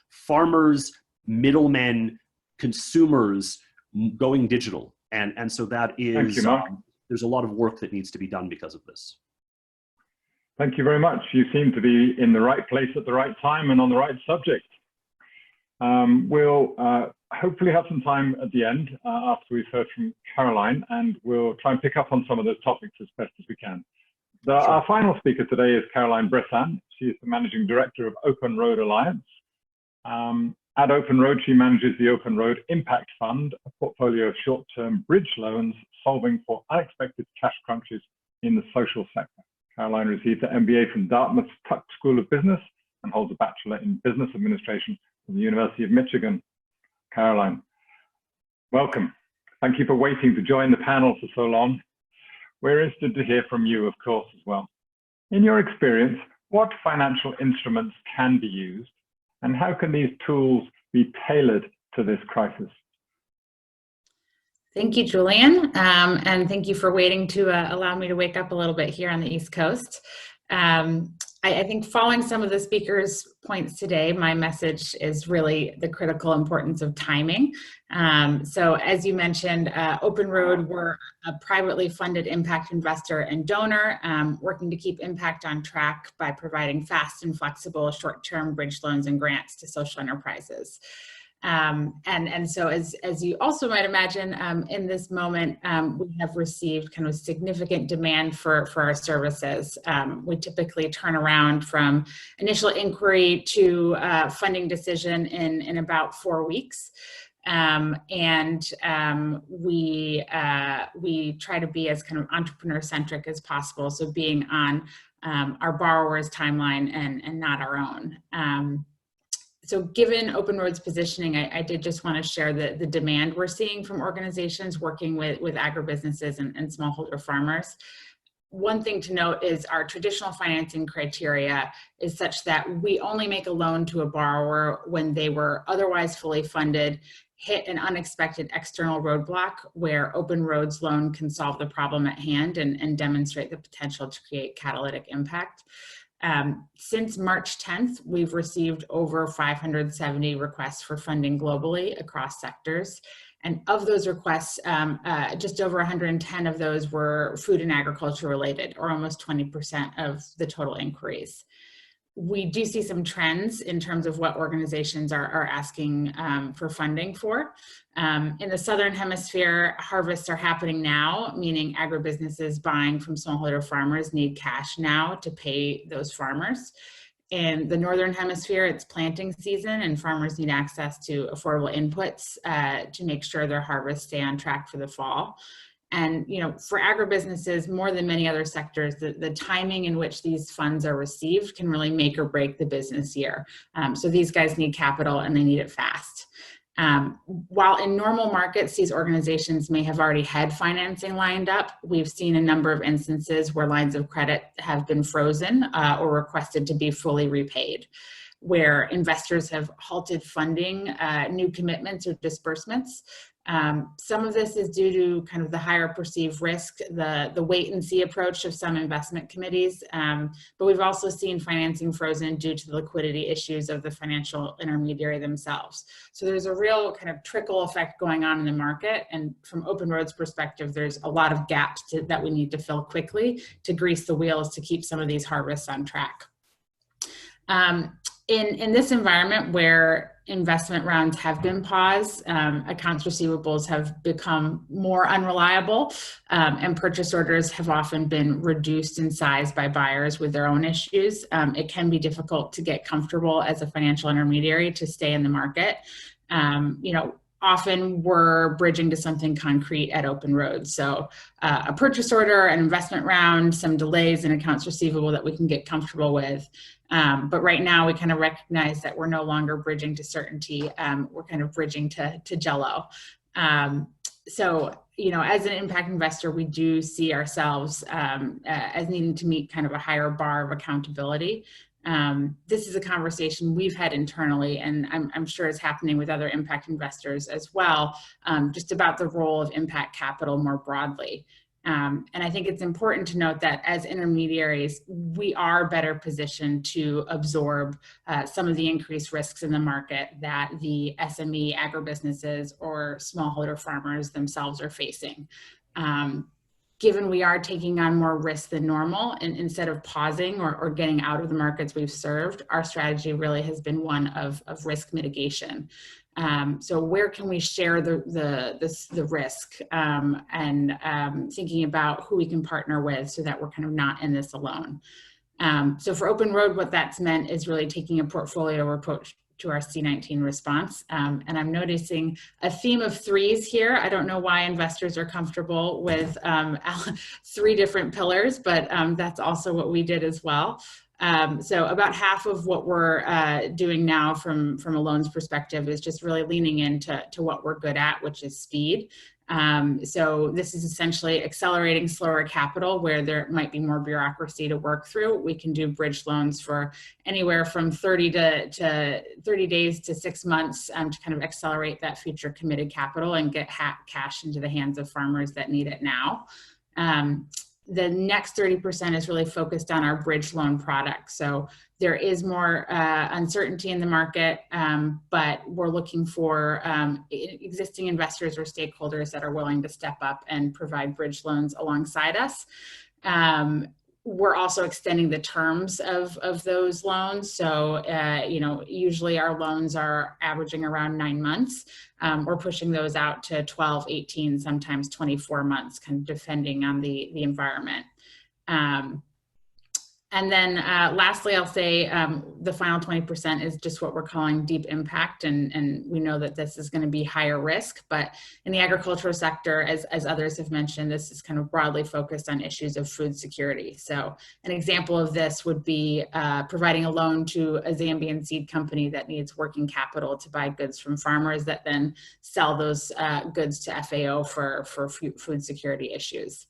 farmers, middlemen, consumers going digital. And so that is, there's a lot of work that needs to be done because of this. Thank you very much. You seem to be in the right place at the right time and on the right subject. We'll hopefully have some time at the end after we've heard from Caroline, and we'll try and pick up on some of those topics as best as we can. Our final speaker today is Caroline Bressan. She is the Managing Director of Open Road Alliance. At Open Road, she manages the Open Road Impact Fund, a portfolio of short-term bridge loans solving for unexpected cash crunches in the social sector. Caroline received an MBA from Dartmouth Tuck School of Business and holds a Bachelor in Business Administration from the University of Michigan. Caroline, welcome. Thank you for waiting to join the panel for so long. We're interested to hear from you, of course, as well. In your experience, what financial instruments can be used, and how can these tools be tailored to this crisis? Thank you, Julian, and thank you for waiting to allow me to wake up a little bit here on the East Coast. I think following some of the speakers' points today, my message is really the critical importance of timing. So as you mentioned, Open Road, we're a privately funded impact investor and donor, working to keep impact on track by providing fast and flexible short-term bridge loans and grants to social enterprises. And so as you also might imagine, in this moment, we have received kind of significant demand for our services. We typically turn around from initial inquiry to funding decision in about 4 weeks. We try to be as kind of entrepreneur-centric as possible, so being on our borrower's timeline and not our own. So given Open Road's positioning, I did just want to share the demand we're seeing from organizations working with agribusinesses and smallholder farmers. One thing to note is our traditional financing criteria is such that we only make a loan to a borrower when they were otherwise fully funded, hit an unexpected external roadblock where Open Road's loan can solve the problem at hand and demonstrate the potential to create catalytic impact. Since March 10th, we've received over 570 requests for funding globally across sectors. And of those requests, just over 110 of those were food and agriculture related, or almost 20% of the total inquiries. We do see some trends in terms of what organizations are asking for funding for. In the Southern Hemisphere, harvests are happening now, meaning agribusinesses buying from smallholder farmers need cash now to pay those farmers. In the Northern Hemisphere, it's planting season and farmers need access to affordable inputs to make sure their harvests stay on track for the fall. And for agribusinesses, more than many other sectors, the timing in which these funds are received can really make or break the business year. So these guys need capital and they need it fast. While in normal markets, these organizations may have already had financing lined up, we've seen a number of instances where lines of credit have been frozen or requested to be fully repaid, where investors have halted funding new commitments or disbursements. Some of this is due to kind of the higher perceived risk, the wait and see approach of some investment committees, but we've also seen financing frozen due to the liquidity issues of the financial intermediary themselves. So there's a real kind of trickle effect going on in the market, and from Open Road's perspective, there's a lot of gaps that we need to fill quickly to grease the wheels to keep some of these harvests on track. In this environment where investment rounds have been paused, accounts receivables have become more unreliable, and purchase orders have often been reduced in size by buyers with their own issues. It can be difficult to get comfortable as a financial intermediary to stay in the market. Often we're bridging to something concrete at Open Road. So a purchase order, an investment round, some delays in accounts receivable that we can get comfortable with. But right now we kind of recognize that we're no longer bridging to certainty. We're kind of bridging to Jello. So, as an impact investor, we do see ourselves as needing to meet kind of a higher bar of accountability. This is a conversation we've had internally, and I'm sure it's happening with other impact investors as well, just about the role of impact capital more broadly. And I think it's important to note that as intermediaries, we are better positioned to absorb some of the increased risks in the market that the SME agribusinesses or smallholder farmers themselves are facing. given we are taking on more risk than normal, and instead of pausing or getting out of the markets we've served, our strategy really has been one of risk mitigation. So where can we share the risk, and thinking about who we can partner with so that we're kind of not in this alone. So for Open Road, what that's meant is really taking a portfolio approach to our C-19 response. And I'm noticing a theme of threes here. I don't know why investors are comfortable with 3 different pillars, but that's also what we did as well. So about half of what we're doing now from a loans perspective is just really leaning into what we're good at, which is speed. So this is essentially accelerating slower capital where there might be more bureaucracy to work through. We can do bridge loans for anywhere from 30 days to 6 months to kind of accelerate that future committed capital and get cash into the hands of farmers that need it now. The next 30% is really focused on our bridge loan product. So there is more uncertainty in the market, but we're looking for existing investors or stakeholders that are willing to step up and provide bridge loans alongside us. We're also extending the terms of those loans. So, usually our loans are averaging around 9 months. We're pushing those out to 12, 18, sometimes 24 months, kind of depending on the environment. And then lastly, I'll say the final 20% is just what we're calling deep impact. And we know that this is going to be higher risk, but in the agricultural sector, as others have mentioned, this is kind of broadly focused on issues of food security. So an example of this would be providing a loan to a Zambian seed company that needs working capital to buy goods from farmers that then sell those goods to FAO for food security issues.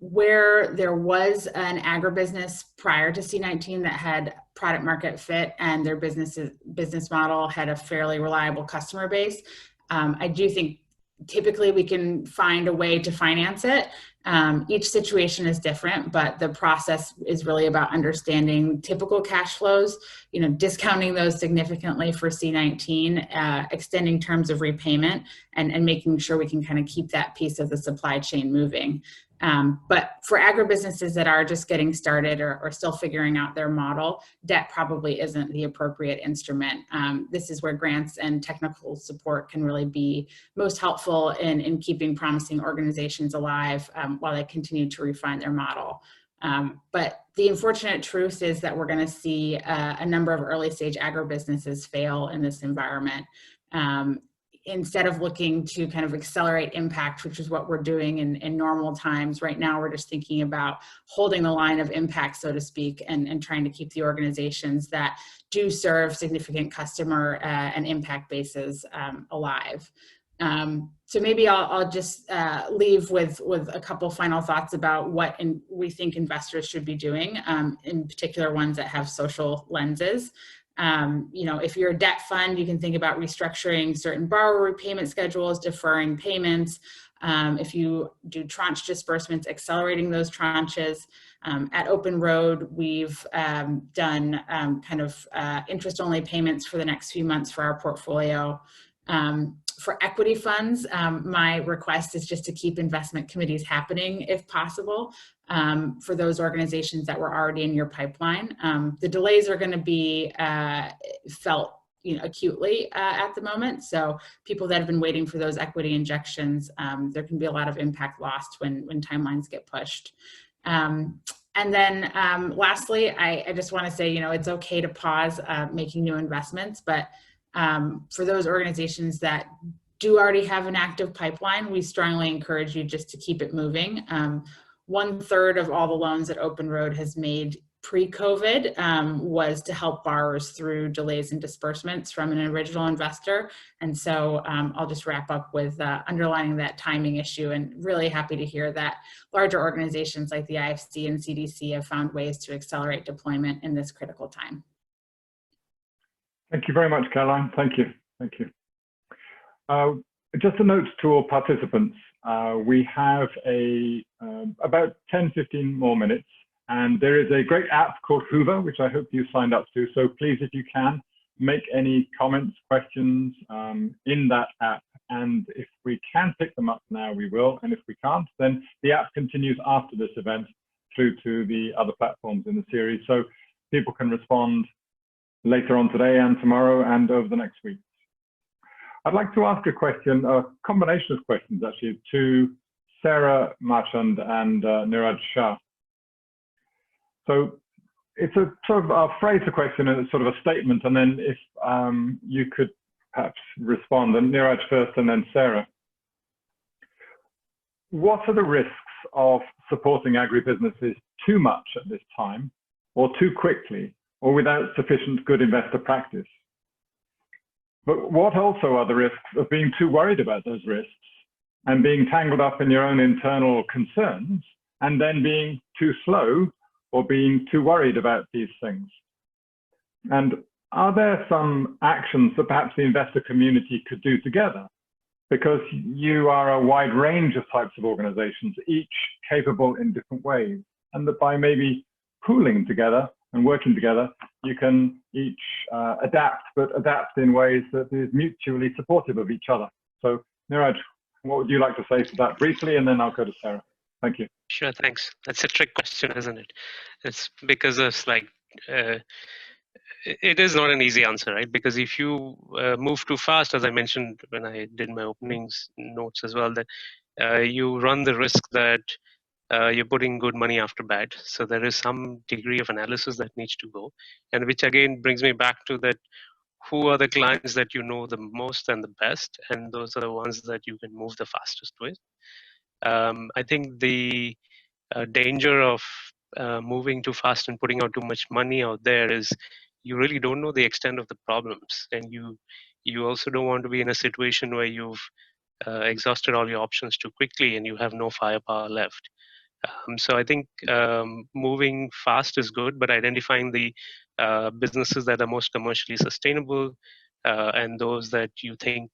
Where there was an agribusiness prior to C-19 that had product market fit and their business model had a fairly reliable customer base, I do think typically we can find a way to finance it. Each situation is different, but the process is really about understanding typical cash flows, discounting those significantly for C-19, extending terms of repayment, and making sure we can kind of keep that piece of the supply chain moving. But for agribusinesses that are just getting started or still figuring out their model, debt probably isn't the appropriate instrument. This is where grants and technical support can really be most helpful in keeping promising organizations alive while they continue to refine their model. But the unfortunate truth is that we're going to see a number of early stage agribusinesses fail in this environment. Instead of looking to kind of accelerate impact, which is what we're doing in normal times, right now we're just thinking about holding the line of impact, so to speak, and trying to keep the organizations that do serve significant customer and impact bases alive. So maybe I'll just leave with a couple final thoughts about what we think investors should be doing, in particular ones that have social lenses. If you're a debt fund, you can think about restructuring certain borrower repayment schedules, deferring payments. If you do tranche disbursements, accelerating those tranches. At Open Road, we've done kind of interest-only payments for the next few months for our portfolio. For equity funds, my request is just to keep investment committees happening if possible for those organizations that were already in your pipeline. The delays are going to be felt acutely at the moment. So people that have been waiting for those equity injections, there can be a lot of impact lost when timelines get pushed. And then lastly, I just want to say, it's okay to pause making new investments, but for those organizations that do already have an active pipeline, we strongly encourage you just to keep it moving. 1/3 of all the loans that Open Road has made pre-COVID was to help borrowers through delays in disbursements from an original investor. And so I'll just wrap up with underlining that timing issue, and really happy to hear that larger organizations like the IFC and CDC have found ways to accelerate deployment in this critical time. Thank you very much, Caroline. Thank you. Thank you. Just a note to all participants, we have about 10-15 more minutes, and there is a great app called Hoover, which I hope you signed up to. So please, if you can, make any comments, questions in that app, and if we can pick them up now, we will, and if we can't, then the app continues after this event through to the other platforms in the series, so people can respond later on today and tomorrow and over the next week. I'd like to ask a question, a combination of questions actually, to Sarah Marchand and Niraj Shah. So it's a sort of, I'll phrase the question as sort of a statement, and then if you could perhaps respond, and Niraj first and then Sarah. What are the risks of supporting agribusinesses too much at this time, or too quickly, or without sufficient good investor practice? But what also are the risks of being too worried about those risks and being tangled up in your own internal concerns and then being too slow or being too worried about these things? And are there some actions that perhaps the investor community could do together? Because you are a wide range of types of organizations, each capable in different ways, and that by maybe pooling together and working together, you can each adapt, but adapt in ways that is mutually supportive of each other. So Niraj, what would you like to say to that briefly, and then I'll go to Sarah. Thank you. Sure, thanks. That's a trick question, isn't it? It's because it's like, it is not an easy answer, right? Because if you move too fast, as I mentioned when I did my openings notes as well, that you run the risk that you're putting good money after bad. So there is some degree of analysis that needs to go, and which again brings me back to that: who are the clients that you know the most and the best, and those are the ones that you can move the fastest with. I think the danger of moving too fast and putting out too much money out there is you really don't know the extent of the problems, and you also don't want to be in a situation where you've exhausted all your options too quickly and you have no firepower left. So I think moving fast is good, but identifying the businesses that are most commercially sustainable and those that you think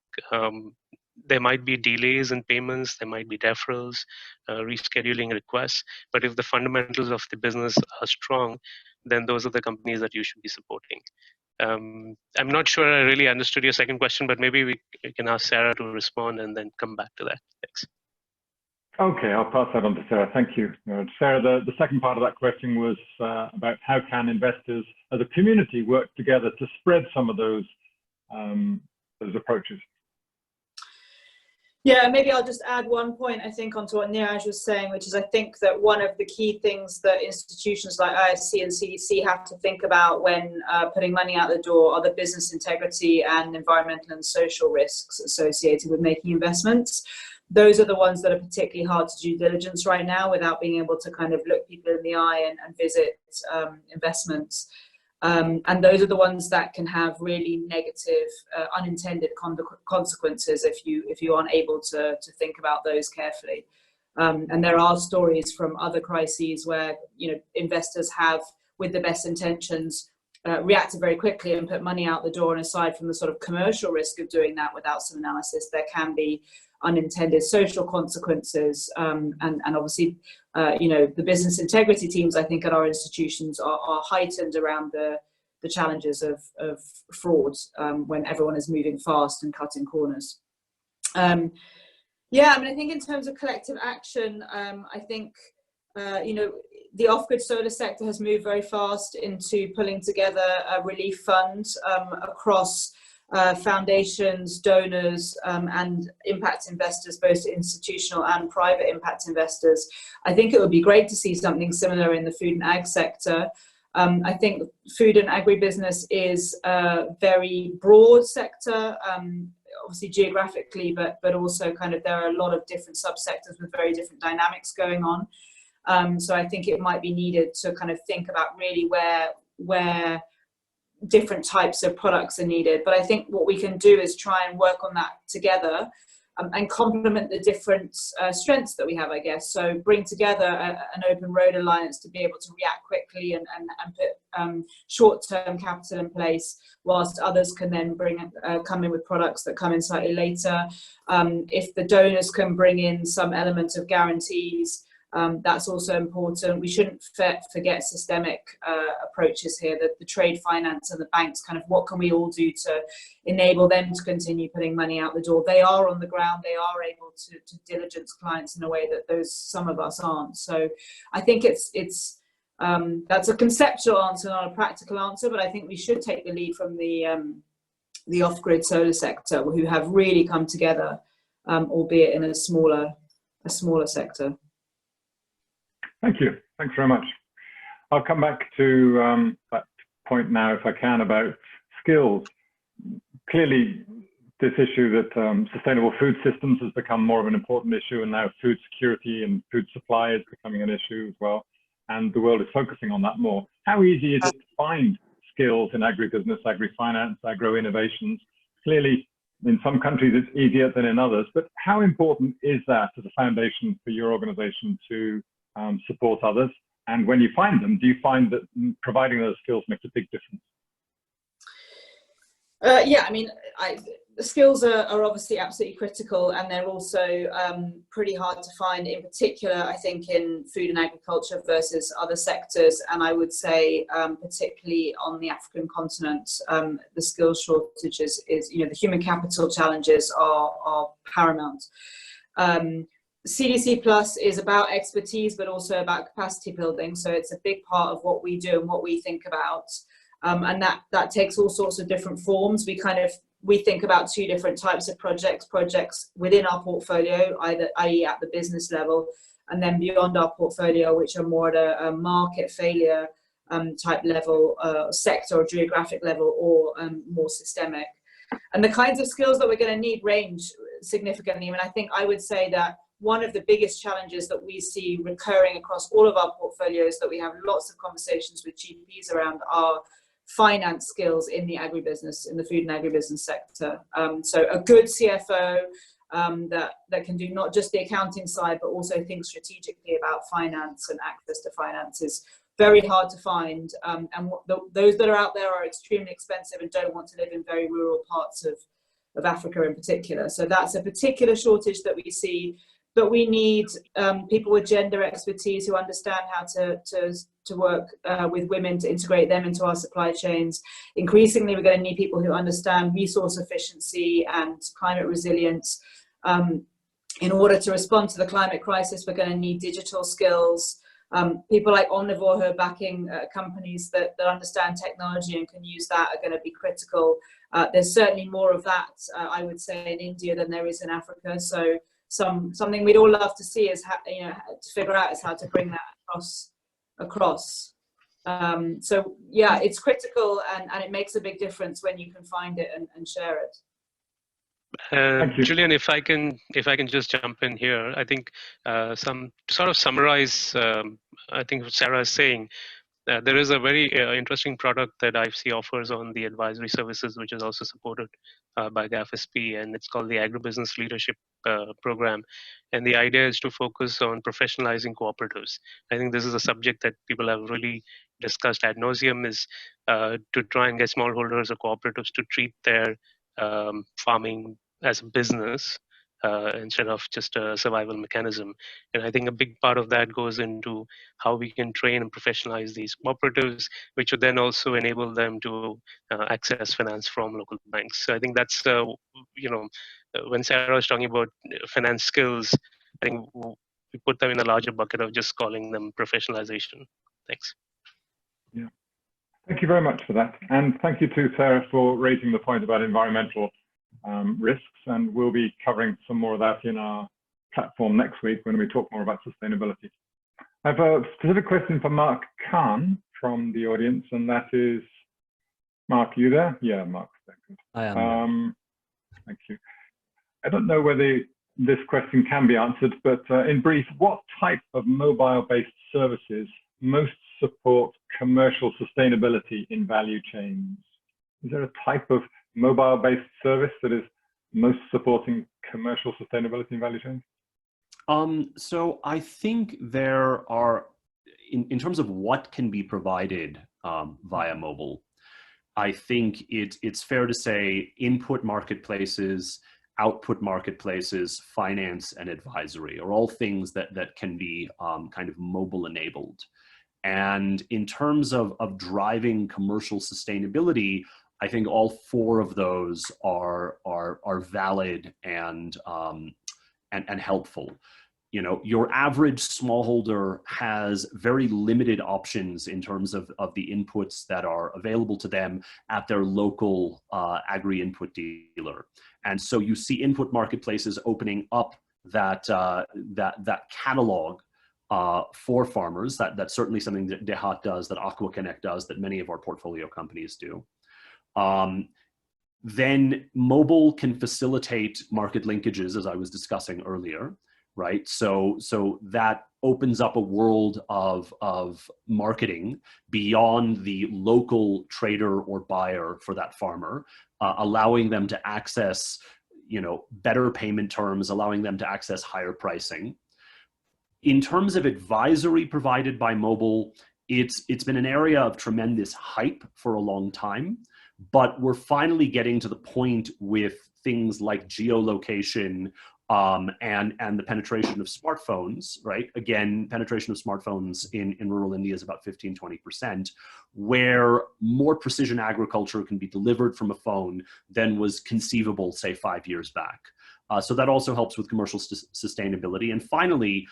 there might be delays in payments, there might be deferrals, rescheduling requests, but if the fundamentals of the business are strong, then those are the companies that you should be supporting. I'm not sure I really understood your second question, but maybe we can ask Sarah to respond and then come back to that. Thanks. Okay, I'll pass that on to Sarah. Thank you. Sarah, the second part of that question was about how can investors as a community work together to spread some of those approaches. Yeah, maybe I'll just add one point, I think, onto what Niraj was saying, which is I think that one of the key things that institutions like ISC and CDC have to think about when putting money out the door are the business integrity and environmental and social risks associated with making investments. Those are the ones that are particularly hard to due diligence right now without being able to kind of look people in the eye and visit investments. And those are the ones that can have really negative, unintended consequences if you aren't able to think about those carefully. And there are stories from other crises where investors have, with the best intentions, reacted very quickly and put money out the door. And aside from the sort of commercial risk of doing that without some analysis, there can be unintended social consequences, and obviously the business integrity teams, I think, at our institutions are heightened around the challenges of fraud when everyone is moving fast and cutting corners. Yeah, I mean, I think in terms of collective action, I think the off-grid solar sector has moved very fast into pulling together a relief fund across foundations, donors, and impact investors, both institutional and private impact investors. I think it would be great to see something similar in the food and ag sector. I think food and agribusiness is a very broad sector, obviously geographically, but also kind of there are a lot of different subsectors with very different dynamics going on. So I think it might be needed to kind of think about really where different types of products are needed. But I think what we can do is try and work on that together and complement the different strengths that we have, I guess. So bring together an open road alliance to be able to react quickly and put short-term capital in place, whilst others can then come in with products that come in slightly later. If the donors can bring in some element of guarantees, That's also important. We shouldn't forget systemic approaches here, the trade finance and the banks, kind of what can we all do to enable them to continue putting money out the door. They are on the ground, they are able to diligence clients in a way that some of us aren't. So I think that's a conceptual answer, not a practical answer, but I think we should take the lead from the off-grid solar sector, who have really come together, albeit in a smaller sector. Thank you. Thanks very much. I'll come back to that point now, if I can, about skills. Clearly, this issue that sustainable food systems has become more of an important issue, and now food security and food supply is becoming an issue as well. And the world is focusing on that more. How easy is it to find skills in agribusiness, agri-finance, agro-innovations? Clearly, in some countries it's easier than in others, but how important is that as a foundation for your organization to support others? And when you find them, do you find that providing those skills makes a big difference? Yeah, I mean, the skills are obviously absolutely critical, and they're also pretty hard to find, in particular, I think, in food and agriculture versus other sectors. And I would say, particularly on the African continent, the skills shortages the human capital challenges are paramount. CDC Plus is about expertise, but also about capacity building. So it's a big part of what we do and what we think about. And that takes all sorts of different forms. We think about two different types of projects within our portfolio, i.e. at the business level, and then beyond our portfolio, which are more at a market failure type level, sector or geographic level, or more systemic. And the kinds of skills that we're going to need range significantly. I mean, I would say that one of the biggest challenges that we see recurring across all of our portfolios, that we have lots of conversations with GPs around, are finance skills in the agribusiness, in the food and agribusiness sector. So a good CFO that can do not just the accounting side, but also think strategically about finance and access to finance is very hard to find. And those that are out there are extremely expensive and don't want to live in very rural parts of Africa in particular. So that's a particular shortage that we see. But we need people with gender expertise who understand how to work with women, to integrate them into our supply chains. Increasingly, we're going to need people who understand resource efficiency and climate resilience. In order to respond to the climate crisis, we're going to need digital skills. People like Omnivore, who are backing companies that understand technology and can use that, are going to be critical. There's certainly more of that, I would say, in India than there is in Africa. So something we'd all love to see is to figure out is how to bring that across. So yeah, it's critical, and it makes a big difference when you can find it and share it. Julian, if I can just jump in here, I think some sort of summarize. I think what Sarah is saying. There is a very interesting product that IFC offers on the advisory services, which is also supported by the FSP, and it's called the Agribusiness Leadership Program. And the idea is to focus on professionalizing cooperatives. I think this is a subject that people have really discussed ad nauseum, is to try and get smallholders or cooperatives to treat their farming as a business instead of just a survival mechanism. And I think a big part of that goes into how we can train and professionalize these cooperatives, which would then also enable them to access finance from local banks. So I think that's, when Sarah was talking about finance skills, I think we put them in a larger bucket of just calling them professionalization. Thanks. Yeah. Thank you very much for that. And thank you to Sarah for raising the point about environmental risks, and we'll be covering some more of that in our platform next week when we talk more about sustainability. I have a specific question for Mark Khan from the audience, and that is, Mark, are you there? Yeah, Mark. I am. Thank you. I don't know whether this question can be answered, but in brief, what type of mobile-based services most support commercial sustainability in value chains? Is there a type of mobile-based service that is most supporting commercial sustainability in value chains? So I think there are, in terms of what can be provided via mobile, I think it's fair to say input marketplaces, output marketplaces, finance, and advisory are all things that can be kind of mobile enabled. And in terms of driving commercial sustainability, I think all four of those are valid and helpful. You know, your average smallholder has very limited options in terms of the inputs that are available to them at their local agri-input dealer. And so you see input marketplaces opening up that catalog for farmers. That's certainly something that DeHaat does, that Aqua Connect does, that many of our portfolio companies do. Then mobile can facilitate market linkages, as I was discussing earlier, right? So that opens up a world of marketing beyond the local trader or buyer for that farmer, allowing them to access, you know, better payment terms, allowing them to access higher pricing. In terms of advisory provided by mobile, it's been an area of tremendous hype for a long time, but we're finally getting to the point with things like geolocation and the penetration of smartphones, right? Again, penetration of smartphones in rural India is about 15–20%, where more precision agriculture can be delivered from a phone than was conceivable, say, 5 years back. So that also helps with commercial sustainability. And finally,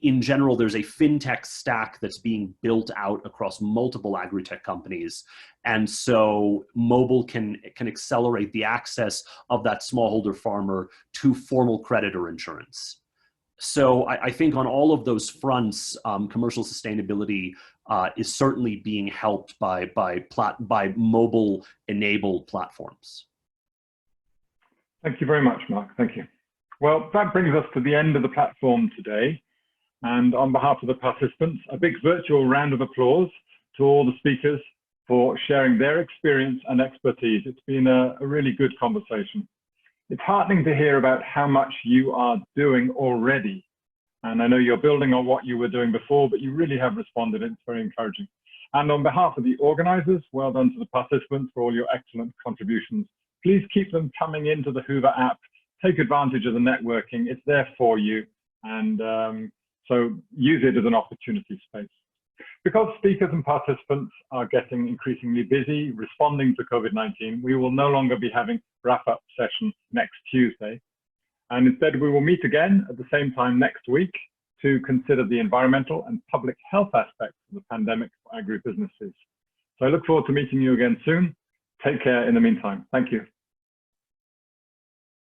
in general, there's a fintech stack that's being built out across multiple agri-tech companies. And so mobile can accelerate the access of that smallholder farmer to formal credit or insurance. So I think on all of those fronts, commercial sustainability is certainly being helped by mobile-enabled platforms. Thank you very much, Mark. Thank you. Well, that brings us to the end of the platform today. And on behalf of the participants, a big virtual round of applause to all the speakers for sharing their experience and expertise. It's been a really good conversation. It's heartening to hear about how much you are doing already. And I know you're building on what you were doing before, but you really have responded. It's very encouraging. And on behalf of the organizers, well done to the participants for all your excellent contributions. Please keep them coming into the Hoover app. Take advantage of the networking. It's there for you. And so use it as an opportunity space. Because speakers and participants are getting increasingly busy responding to COVID-19, we will no longer be having wrap-up session next Tuesday. And instead, we will meet again at the same time next week to consider the environmental and public health aspects of the pandemic for agribusinesses. So I look forward to meeting you again soon. Take care in the meantime. Thank you.